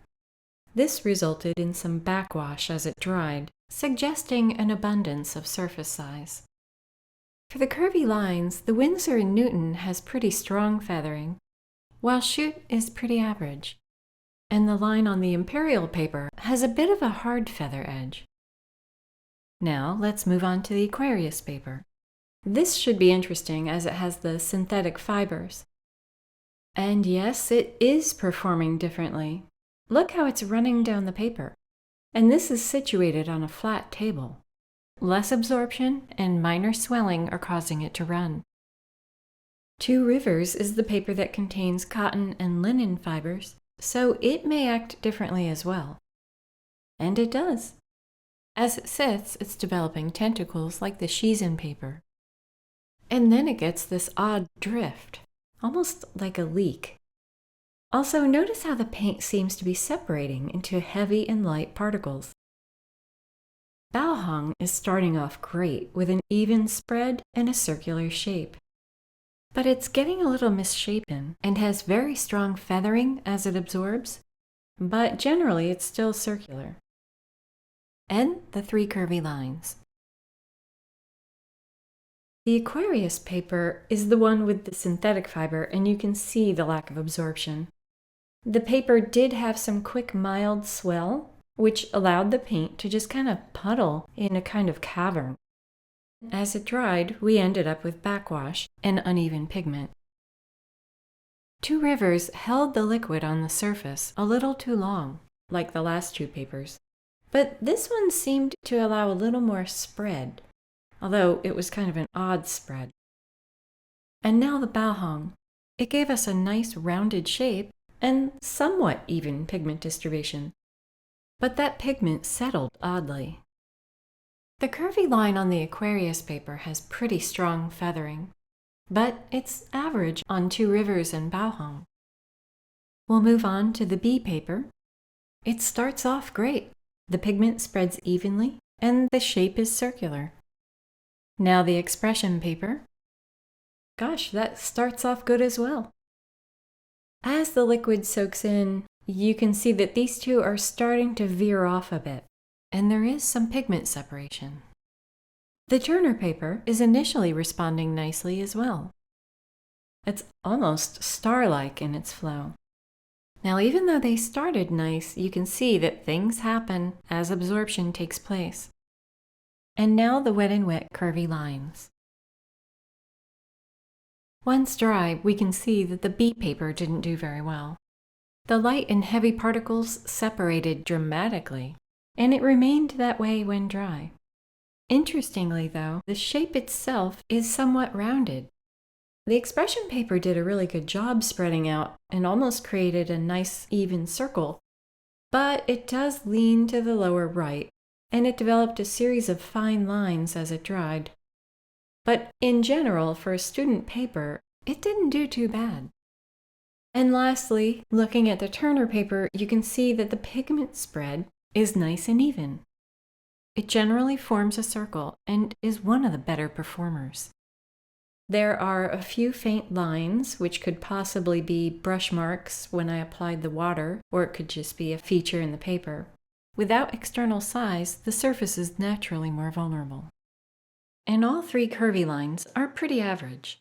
This resulted in some backwash as it dried, suggesting an abundance of surface size. For the curvy lines, the Windsor Newton has pretty strong feathering, while Schut is pretty average. And the line on the Imperial paper has a bit of a hard feather edge. Now let's move on to the Aquarius paper. This should be interesting as it has the synthetic fibers. And yes, it is performing differently. Look how it's running down the paper. And this is situated on a flat table. Less absorption and minor swelling are causing it to run. Two Rivers is the paper that contains cotton and linen fibers, so it may act differently as well. And it does. As it sits, it's developing tentacles like the Shizen paper. And then it gets this odd drift, almost like a leak. Also, notice how the paint seems to be separating into heavy and light particles. Baohong is starting off great with an even spread and a circular shape. But it's getting a little misshapen and has very strong feathering as it absorbs, but generally it's still circular. And the three curvy lines. The Aquarius paper is the one with the synthetic fiber, and you can see the lack of absorption. The paper did have some quick mild swell, which allowed the paint to just kind of puddle in a kind of cavern. As it dried, we ended up with backwash and uneven pigment. Two Rivers held the liquid on the surface a little too long, like the last two papers, but this one seemed to allow a little more spread, although it was kind of an odd spread. And now the Baohong. It gave us a nice rounded shape and somewhat even pigment distribution, but that pigment settled oddly. The curvy line on the Aquarius paper has pretty strong feathering, but it's average on Two Rivers and Baohong. We'll move on to the B paper. It starts off great. The pigment spreads evenly, and the shape is circular. Now the expression paper. Gosh, that starts off good as well. As the liquid soaks in, you can see that these two are starting to veer off a bit, and there is some pigment separation. The Turner paper is initially responding nicely as well. It's almost star-like in its flow. Now, even though they started nice, you can see that things happen as absorption takes place. And now the wet and wet curvy lines. Once dry, we can see that the B paper didn't do very well. The light and heavy particles separated dramatically, and it remained that way when dry. Interestingly, though, the shape itself is somewhat rounded. The expression paper did a really good job spreading out and almost created a nice even circle, but it does lean to the lower right, and it developed a series of fine lines as it dried. But in general, for a student paper, it didn't do too bad. And lastly, looking at the Turner paper, you can see that the pigment spread is nice and even. It generally forms a circle and is one of the better performers. There are a few faint lines, which could possibly be brush marks when I applied the water, or it could just be a feature in the paper. Without external size, the surface is naturally more vulnerable. And all three curvy lines are pretty average.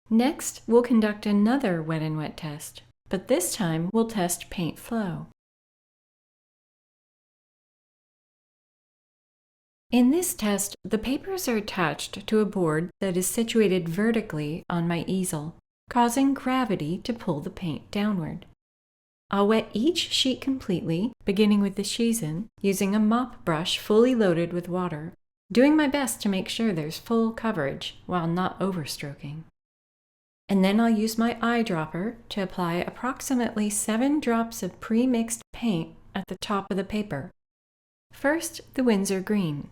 Next, we'll conduct another wet and wet test, but this time we'll test paint flow. In this test, the papers are attached to a board that is situated vertically on my easel, causing gravity to pull the paint downward. I'll wet each sheet completely, beginning with the Shizen, using a mop brush fully loaded with water, doing my best to make sure there's full coverage while not overstroking. And then I'll use my eyedropper to apply approximately 7 drops of pre-mixed paint at the top of the paper. First, the Windsor green.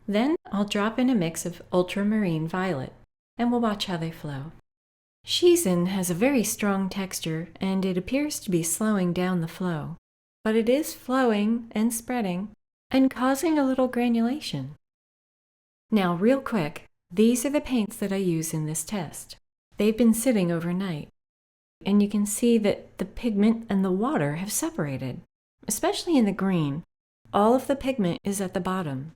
Then I'll drop in a mix of ultramarine violet, and we'll watch how they flow. Shizen has a very strong texture, and it appears to be slowing down the flow, but it is flowing and spreading and causing a little granulation. Now, real quick, these are the paints that I use in this test. They've been sitting overnight, and you can see that the pigment and the water have separated, especially in the green. All of the pigment is at the bottom.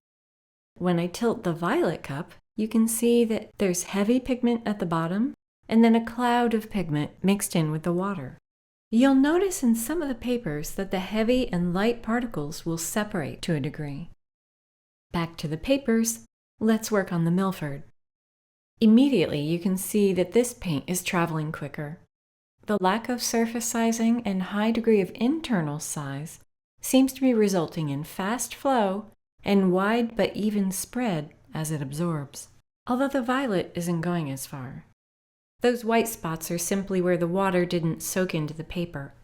When I tilt the violet cup, you can see that there's heavy pigment at the bottom, and then a cloud of pigment mixed in with the water. You'll notice in some of the papers that the heavy and light particles will separate to a degree. Back to the papers, let's work on the Milford. Immediately you can see that this paint is traveling quicker. The lack of surface sizing and high degree of internal size seems to be resulting in fast flow and wide but even spread as it absorbs, although the violet isn't going as far. Those white spots are simply where the water didn't soak into the paper.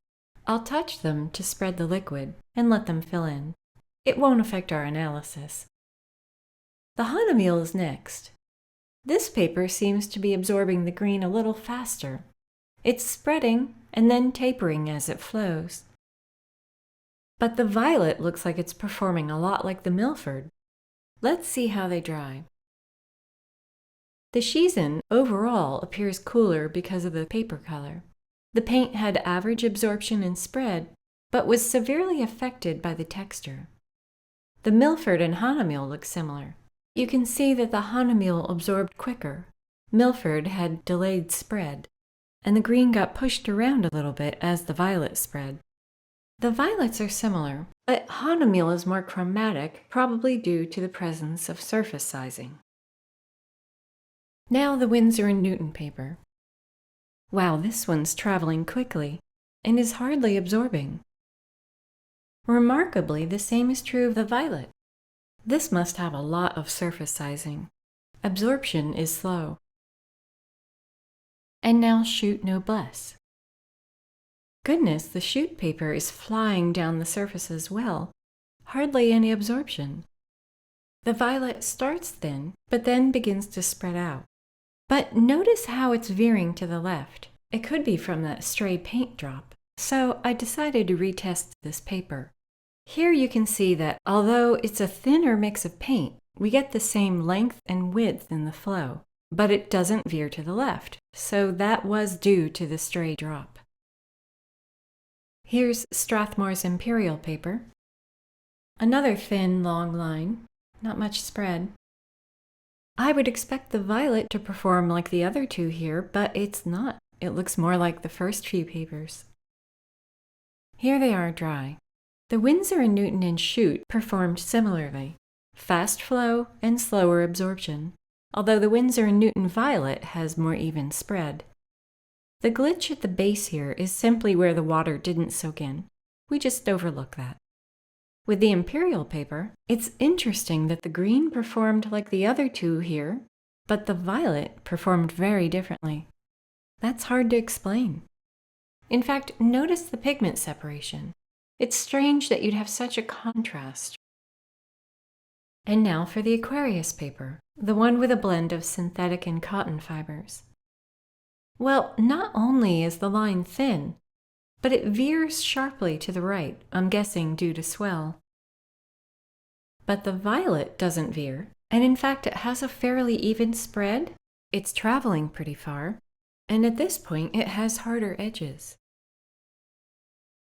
I'll touch them to spread the liquid and let them fill in. It won't affect our analysis. The Hana Meal is next. This paper seems to be absorbing the green a little faster. It's spreading and then tapering as it flows. But the violet looks like it's performing a lot like the Milford. Let's see how they dry. The Shizen overall appears cooler because of the paper color. The paint had average absorption and spread, but was severely affected by the texture. The Milford and Hana Mule look similar. You can see that the Hana Mule absorbed quicker. Milford had delayed spread, and the green got pushed around a little bit as the violet spread. The violets are similar, but Hana Meal is more chromatic, probably due to the presence of surface sizing. Now the Windsor Newton paper. Wow, this one's traveling quickly and is hardly absorbing. Remarkably, the same is true of the violet. This must have a lot of surface sizing. Absorption is slow. And now Schut Nobless. Goodness, the Schut paper is flying down the surface as well. Hardly any absorption. The violet starts thin, but then begins to spread out. But notice how it's veering to the left. It could be from that stray paint drop. So I decided to retest this paper. Here you can see that although it's a thinner mix of paint, we get the same length and width in the flow, but it doesn't veer to the left, so that was due to the stray drop. Here's Strathmore's Imperial paper. Another thin, long line, not much spread. I would expect the violet to perform like the other two here, but it's not. It looks more like the first few papers. Here they are dry. The Windsor Newton and Schut performed similarly, fast flow and slower absorption, although the Windsor Newton violet has more even spread. The glitch at the base here is simply where the water didn't soak in. We just overlook that. With the Imperial paper, it's interesting that the green performed like the other two here, but the violet performed very differently. That's hard to explain. In fact, notice the pigment separation. It's strange that you'd have such a contrast. And now for the Aquarius paper, the one with a blend of synthetic and cotton fibers. Well, not only is the line thin, but it veers sharply to the right, I'm guessing due to swell. But the violet doesn't veer, and in fact it has a fairly even spread. It's traveling pretty far, and at this point it has harder edges.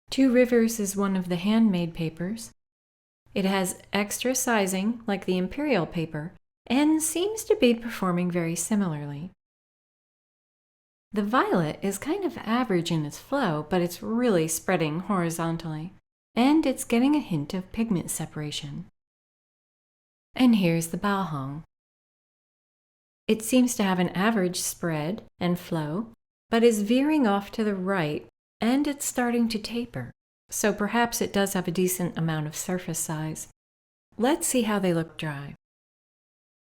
Two Rivers is one of the handmade papers. It has extra sizing like the Imperial paper and seems to be performing very similarly. The violet is kind of average in its flow, but it's really spreading horizontally, and it's getting a hint of pigment separation. And here's the Bao Hong. It seems to have an average spread and flow, but is veering off to the right, and it's starting to taper, so perhaps it does have a decent amount of surface size. Let's see how they look dry.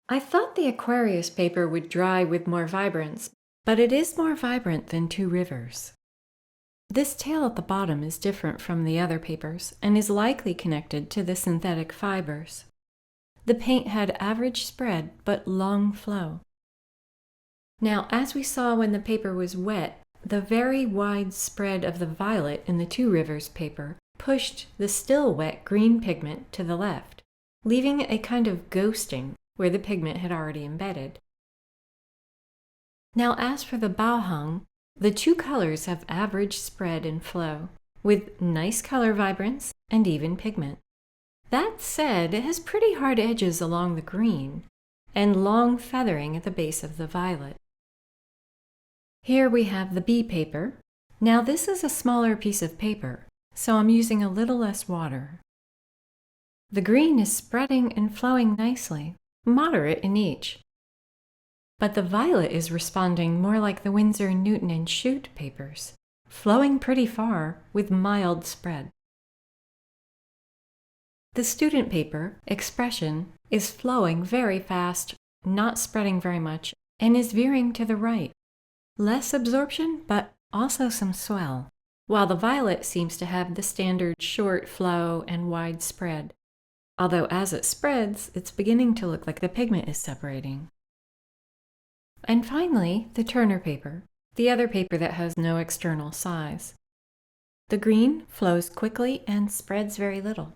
I thought the Aquarius paper would dry with more vibrance, but it is more vibrant than Two Rivers. This tail at the bottom is different from the other papers and is likely connected to the synthetic fibers. The paint had average spread but long flow. Now, as we saw when the paper was wet, the very wide spread of the violet in the Two Rivers paper pushed the still wet green pigment to the left, leaving a kind of ghosting where the pigment had already embedded. Now, as for the Baohong, the two colors have average spread and flow, with nice color vibrance and even pigment. That said, it has pretty hard edges along the green, and long feathering at the base of the violet. Here we have the bee paper. Now this is a smaller piece of paper, so I'm using a little less water. The green is spreading and flowing nicely, moderate in each. But the violet is responding more like the Winsor Newton and Schut papers, flowing pretty far with mild spread. The student paper, Expression, is flowing very fast, not spreading very much, and is veering to the right. Less absorption, but also some swell, while the violet seems to have the standard short flow and wide spread. Although as it spreads, it's beginning to look like the pigment is separating. And finally, the Turner paper, the other paper that has no external size. The green flows quickly and spreads very little,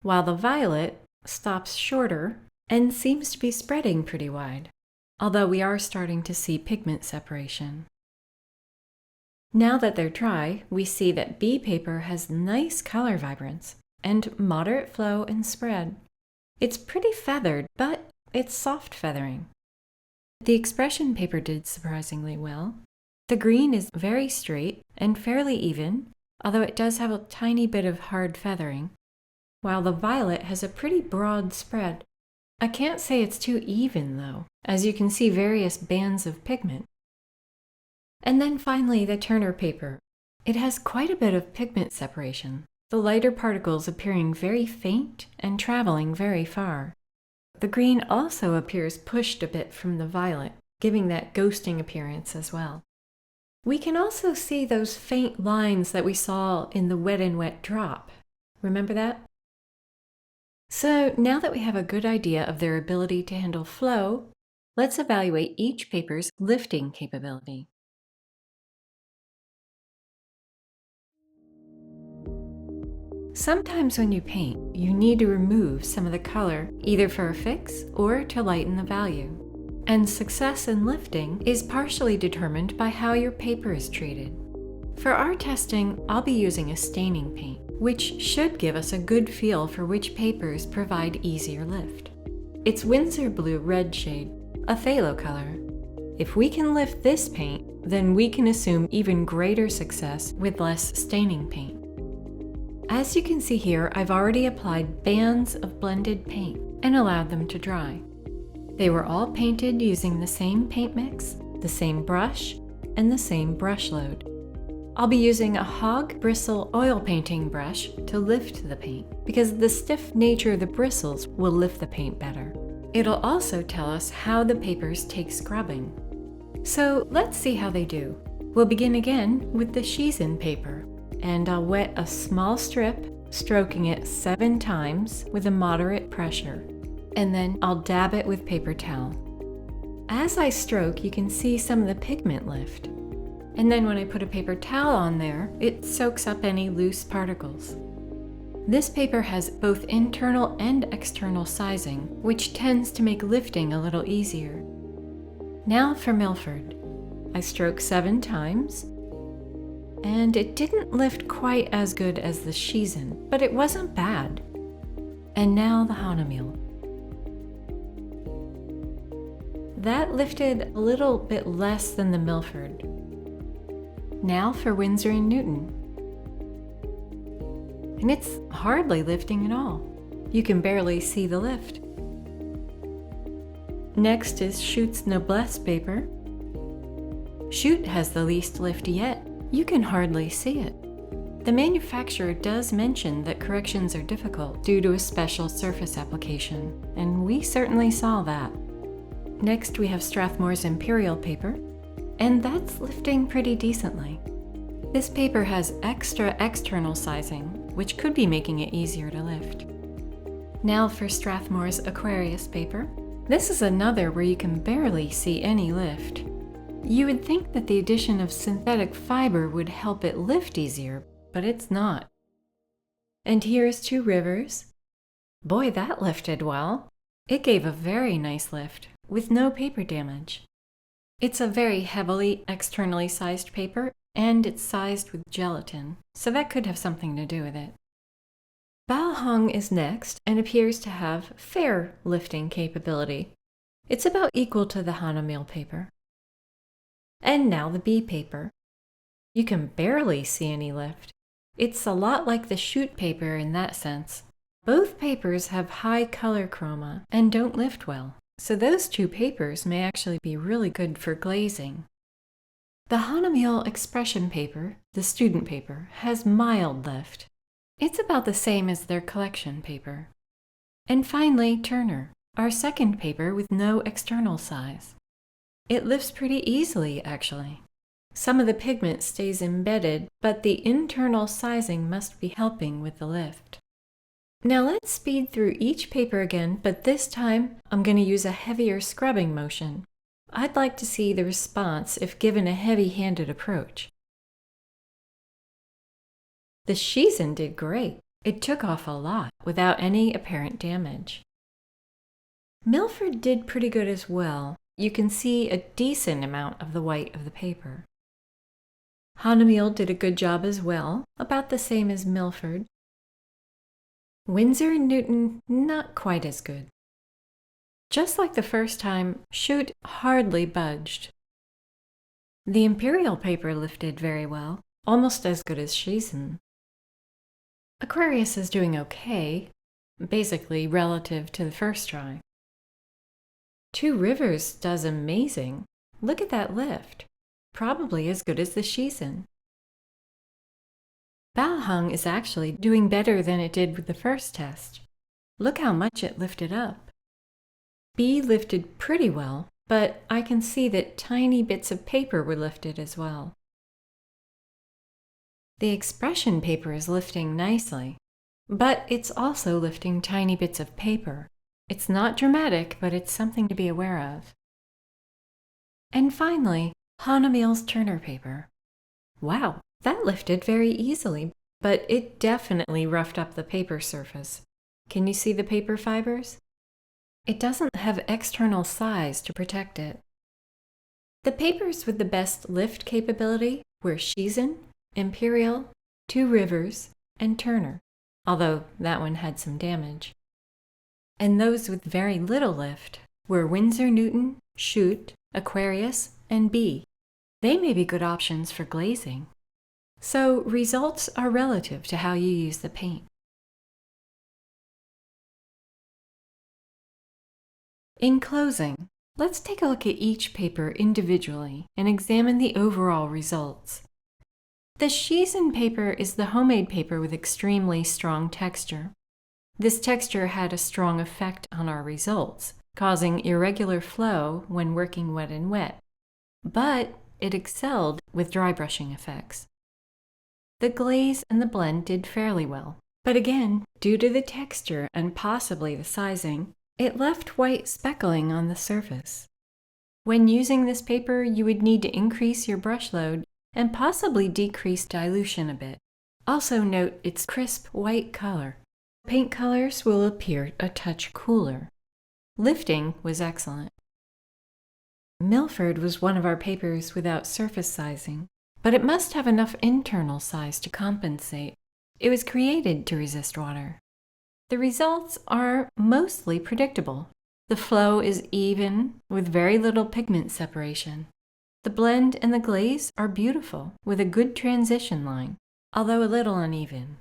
while the violet stops shorter and seems to be spreading pretty wide, although we are starting to see pigment separation. Now that they're dry, we see that bee paper has nice color vibrance and moderate flow and spread. It's pretty feathered, but it's soft feathering. The Expression paper did surprisingly well. The green is very straight and fairly even, although it does have a tiny bit of hard feathering, while the violet has a pretty broad spread. I can't say it's too even, though, as you can see various bands of pigment. And then finally, the Turner paper. It has quite a bit of pigment separation, the lighter particles appearing very faint and traveling very far. The green also appears pushed a bit from the violet, giving that ghosting appearance as well. We can also see those faint lines that we saw in the wet and wet drop. Remember that? So now that we have a good idea of their ability to handle flow, let's evaluate each paper's lifting capability. Sometimes when you paint, you need to remove some of the color, either for a fix or to lighten the value. And success in lifting is partially determined by how your paper is treated. For our testing, I'll be using a staining paint, which should give us a good feel for which papers provide easier lift. It's Winsor Blue Red shade, a phthalo color. If we can lift this paint, then we can assume even greater success with less staining paint. As you can see here, I've already applied bands of blended paint and allowed them to dry. They were all painted using the same paint mix, the same brush, and the same brush load. I'll be using a hog bristle oil painting brush to lift the paint, because the stiff nature of the bristles will lift the paint better. It'll also tell us how the papers take scrubbing. So let's see how they do. We'll begin again with the Shizen paper, and I'll wet a small strip, stroking it 7 times with a moderate pressure, and then I'll dab it with paper towel. As I stroke, you can see some of the pigment lift. And then when I put a paper towel on there, it soaks up any loose particles. This paper has both internal and external sizing, which tends to make lifting a little easier. Now for Milford. I stroke 7 times, and it didn't lift quite as good as the Shizen, but it wasn't bad. And now the Hana Meal. That lifted a little bit less than the Milford. Now for Windsor Newton. And it's hardly lifting at all. You can barely see the lift. Next is Schut Nobless paper. Schut has the least lift yet. You can hardly see it. The manufacturer does mention that corrections are difficult due to a special surface application, and we certainly saw that. Next we have Strathmore's Imperial paper, and that's lifting pretty decently. This paper has extra external sizing, which could be making it easier to lift. Now for Strathmore's Aquarius paper. This is another where you can barely see any lift. You would think that the addition of synthetic fiber would help it lift easier, but it's not. And here's Two Rivers. Boy, that lifted well. It gave a very nice lift, with no paper damage. It's a very heavily externally sized paper, and it's sized with gelatin, so that could have something to do with it. Bao Hong is next and appears to have fair lifting capability. It's about equal to the Hana Meal paper. And now the Bee paper. You can barely see any lift. It's a lot like the Schut paper in that sense. Both papers have high color chroma and don't lift well, so those two papers may actually be really good for glazing. The Hana Meal expression paper, the student paper, has mild lift. It's about the same as their collection paper. And finally, Turner, our second paper with no external size. It lifts pretty easily, actually. Some of the pigment stays embedded, but the internal sizing must be helping with the lift. Now let's speed through each paper again, but this time I'm going to use a heavier scrubbing motion. I'd like to see the response if given a heavy-handed approach. The Shizen did great. It took off a lot without any apparent damage. Milford did pretty good as well. You can see a decent amount of the white of the paper. Hana Meal did a good job as well, about the same as Milford. Windsor Newton, not quite as good. Just like the first time, Schut hardly budged. The Imperial paper lifted very well, almost as good as Shizen. Aquarius is doing okay, basically relative to the first try. Two Rivers does amazing. Look at that lift. Probably as good as the Shizen. Baohong is actually doing better than it did with the first test. Look how much it lifted up. B lifted pretty well, but I can see that tiny bits of paper were lifted as well. The expression paper is lifting nicely, but it's also lifting tiny bits of paper. It's not dramatic, but it's something to be aware of. And finally, Hana Meal's Turner paper. Wow, that lifted very easily, but it definitely roughed up the paper surface. Can you see the paper fibers? It doesn't have external size to protect it. The papers with the best lift capability were Shizen, Imperial, Two Rivers, and Turner, although that one had some damage. And those with very little lift were Windsor Newton, Schut, Aquarius, and B. They may be good options for glazing. So results are relative to how you use the paint. In closing, let's take a look at each paper individually and examine the overall results. The Shizen paper is the homemade paper with extremely strong texture. This texture had a strong effect on our results, causing irregular flow when working wet and wet, but it excelled with dry brushing effects. The glaze and the blend did fairly well, but again, due to the texture and possibly the sizing, it left white speckling on the surface. When using this paper, you would need to increase your brush load and possibly decrease dilution a bit. Also note its crisp white color. Paint colors will appear a touch cooler. Lifting was excellent. Milford was one of our papers without surface sizing, but it must have enough internal size to compensate. It was created to resist water. The results are mostly predictable. The flow is even, with very little pigment separation. The blend and the glaze are beautiful, with a good transition line, although a little uneven.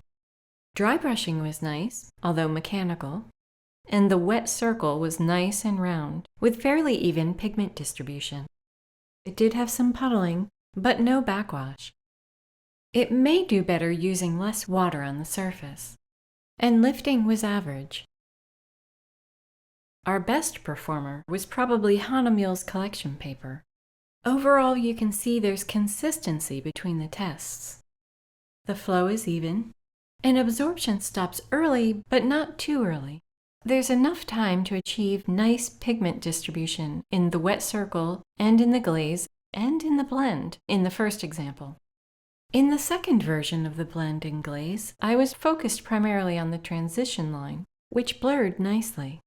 Dry brushing was nice, although mechanical, and the wet circle was nice and round, with fairly even pigment distribution. It did have some puddling, but no backwash. It may do better using less water on the surface. And lifting was average. Our best performer was probably Hana Mule's collection paper. Overall, you can see there's consistency between the tests. The flow is even, and absorption stops early, but not too early. There's enough time to achieve nice pigment distribution in the wet circle and in the glaze and in the blend in the first example. In the second version of the blend and glaze, I was focused primarily on the transition line, which blurred nicely.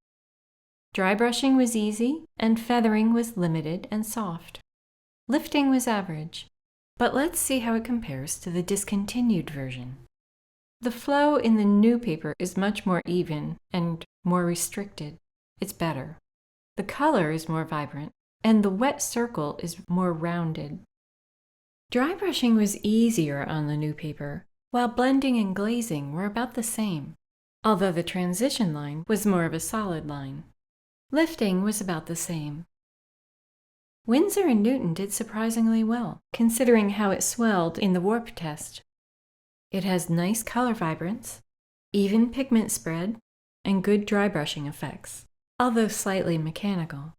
Dry brushing was easy, and feathering was limited and soft. Lifting was average, but let's see how it compares to the discontinued version. The flow in the new paper is much more even and more restricted. It's better. The color is more vibrant, and the wet circle is more rounded. Dry brushing was easier on the new paper, while blending and glazing were about the same, although the transition line was more of a solid line. Lifting was about the same. Windsor Newton did surprisingly well, considering how it swelled in the warp test. It has nice color vibrance, even pigment spread, and good dry brushing effects, although slightly mechanical.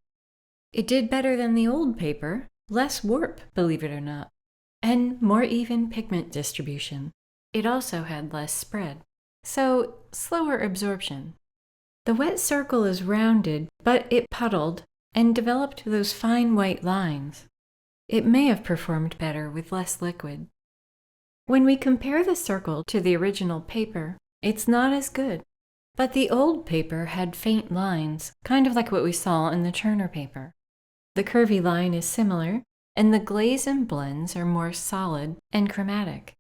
It did better than the old paper, less warp, believe it or not, and more even pigment distribution. It also had less spread, so slower absorption. The wet circle is rounded, but it puddled and developed those fine white lines. It may have performed better with less liquid. When we compare the circle to the original paper, it's not as good, but the old paper had faint lines, kind of like what we saw in the Turner paper. The curvy line is similar, and the glaze and blends are more solid and chromatic.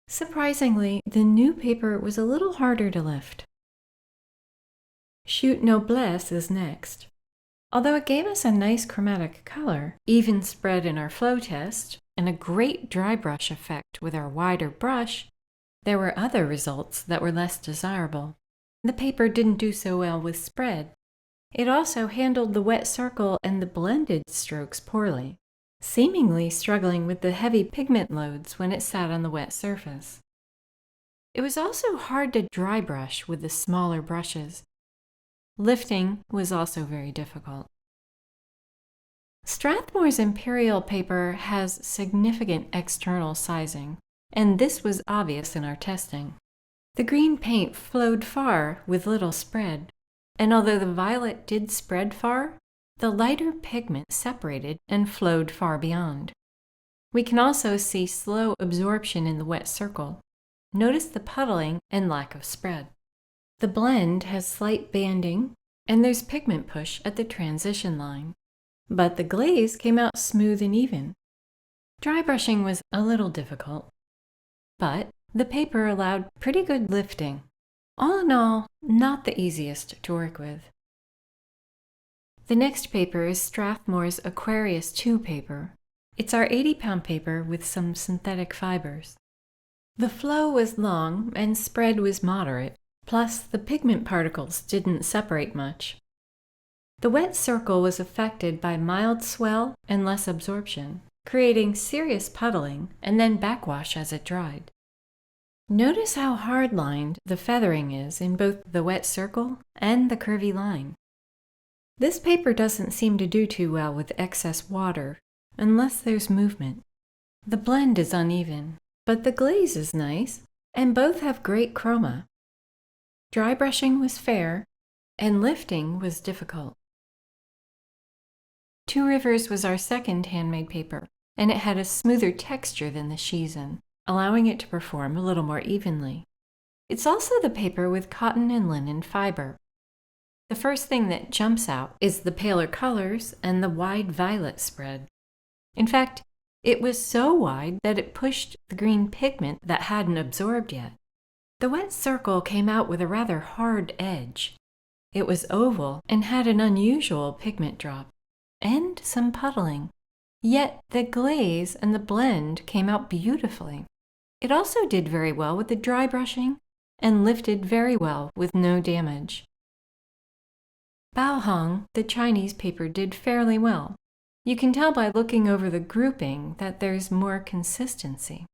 Surprisingly, the new paper was a little harder to lift. Schut Nobless is next. Although it gave us a nice chromatic color, even spread in our flow test, and a great dry brush effect with our wider brush, there were other results that were less desirable. The paper didn't do so well with spread. It also handled the wet circle and the blended strokes poorly, seemingly struggling with the heavy pigment loads when it sat on the wet surface. It was also hard to dry brush with the smaller brushes. Lifting was also very difficult. Strathmore's Imperial paper has significant external sizing, and this was obvious in our testing. The green paint flowed far with little spread, and although the violet did spread far, the lighter pigment separated and flowed far beyond. We can also see slow absorption in the wet circle, notice the puddling and lack of spread. The blend has slight banding, and there's pigment push at the transition line. But the glaze came out smooth and even. Dry brushing was a little difficult, but the paper allowed pretty good lifting. All in all, not the easiest to work with. The next paper is Strathmore's Aquarius II paper. It's our 80-pound paper with some synthetic fibers. The flow was long and spread was moderate, plus the pigment particles didn't separate much. The wet circle was affected by mild swell and less absorption, creating serious puddling and then backwash as it dried. Notice how hard-lined the feathering is in both the wet circle and the curvy line. This paper doesn't seem to do too well with excess water, unless there's movement. The blend is uneven, but the glaze is nice, and both have great chroma. Dry brushing was fair, and lifting was difficult. Two Rivers was our second handmade paper, and it had a smoother texture than the Shizen, allowing it to perform a little more evenly. It's also the paper with cotton and linen fiber. The first thing that jumps out is the paler colors and the wide violet spread. In fact, it was so wide that it pushed the green pigment that hadn't absorbed yet. The wet circle came out with a rather hard edge. It was oval and had an unusual pigment drop, and some puddling. Yet the glaze and the blend came out beautifully. It also did very well with the dry brushing and lifted very well with no damage. Bao Hong, the Chinese paper, did fairly well. You can tell by looking over the grouping that there's more consistency.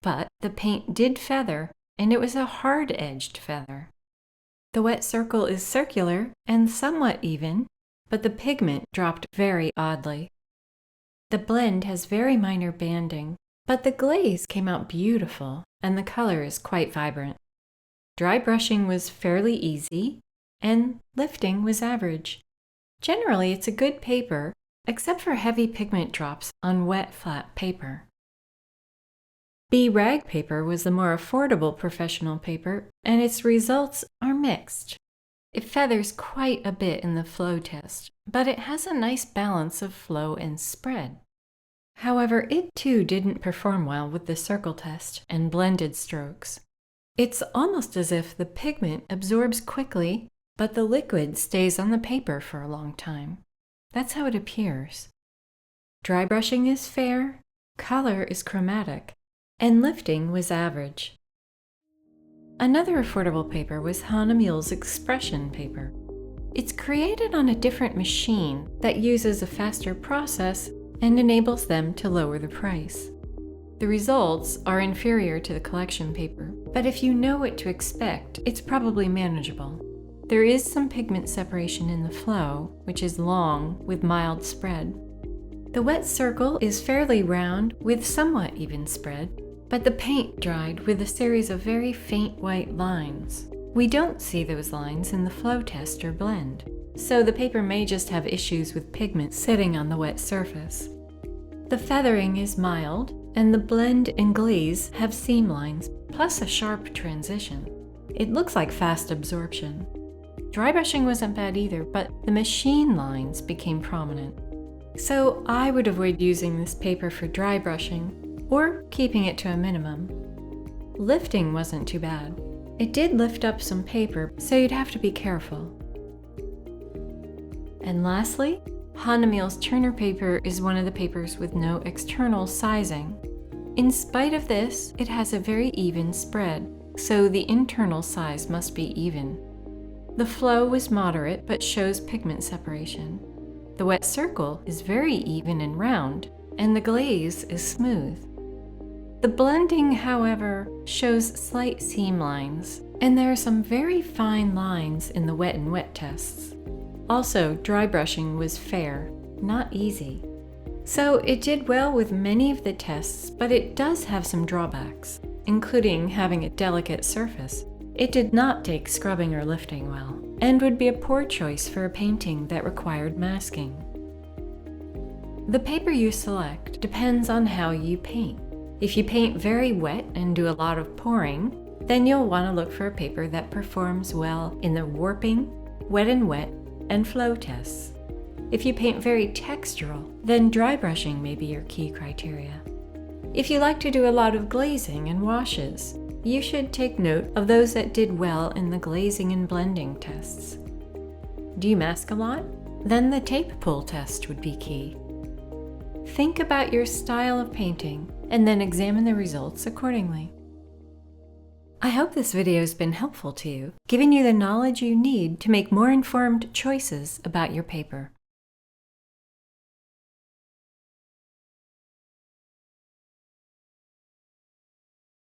But the paint did feather, and it was a hard-edged feather. The wet circle is circular and somewhat even, but the pigment dropped very oddly. The blend has very minor banding, but the glaze came out beautiful, and the color is quite vibrant. Dry brushing was fairly easy, and lifting was average. Generally, it's a good paper, except for heavy pigment drops on wet, flat paper. B rag paper was the more affordable professional paper, and its results are mixed. It feathers quite a bit in the flow test, but it has a nice balance of flow and spread. However, it too didn't perform well with the circle test and blended strokes. It's almost as if the pigment absorbs quickly, but the liquid stays on the paper for a long time. That's how it appears. Dry brushing is fair, color is chromatic, and lifting was average. Another affordable paper was Hana Mule's Expression paper. It's created on a different machine that uses a faster process and enables them to lower the price. The results are inferior to the collection paper, but if you know what to expect, it's probably manageable. There is some pigment separation in the flow, which is long with mild spread. The wet circle is fairly round with somewhat even spread, but the paint dried with a series of very faint white lines. We don't see those lines in the flow test or blend, so the paper may just have issues with pigment sitting on the wet surface. The feathering is mild, and the blend and glaze have seam lines, plus a sharp transition. It looks like fast absorption. Dry brushing wasn't bad either, but the machine lines became prominent. So I would avoid using this paper for dry brushing, or keeping it to a minimum. Lifting wasn't too bad. It did lift up some paper, so you'd have to be careful. And lastly, Hana Meal's Turner paper is one of the papers with no external sizing. In spite of this, it has a very even spread, so the internal size must be even. The flow was moderate but shows pigment separation. The wet circle is very even and round, and the glaze is smooth. The blending, however, shows slight seam lines, and there are some very fine lines in the wet and wet tests. Also, dry brushing was fair, not easy. So it did well with many of the tests, but it does have some drawbacks, including having a delicate surface. It did not take scrubbing or lifting well, and would be a poor choice for a painting that required masking. The paper you select depends on how you paint. If you paint very wet and do a lot of pouring, then you'll want to look for a paper that performs well in the warping, wet and wet, and flow tests. If you paint very textural, then dry brushing may be your key criteria. If you like to do a lot of glazing and washes, you should take note of those that did well in the glazing and blending tests. Do you mask a lot? Then the tape pull test would be key. Think about your style of painting and then examine the results accordingly. I hope this video has been helpful to you, giving you the knowledge you need to make more informed choices about your paper.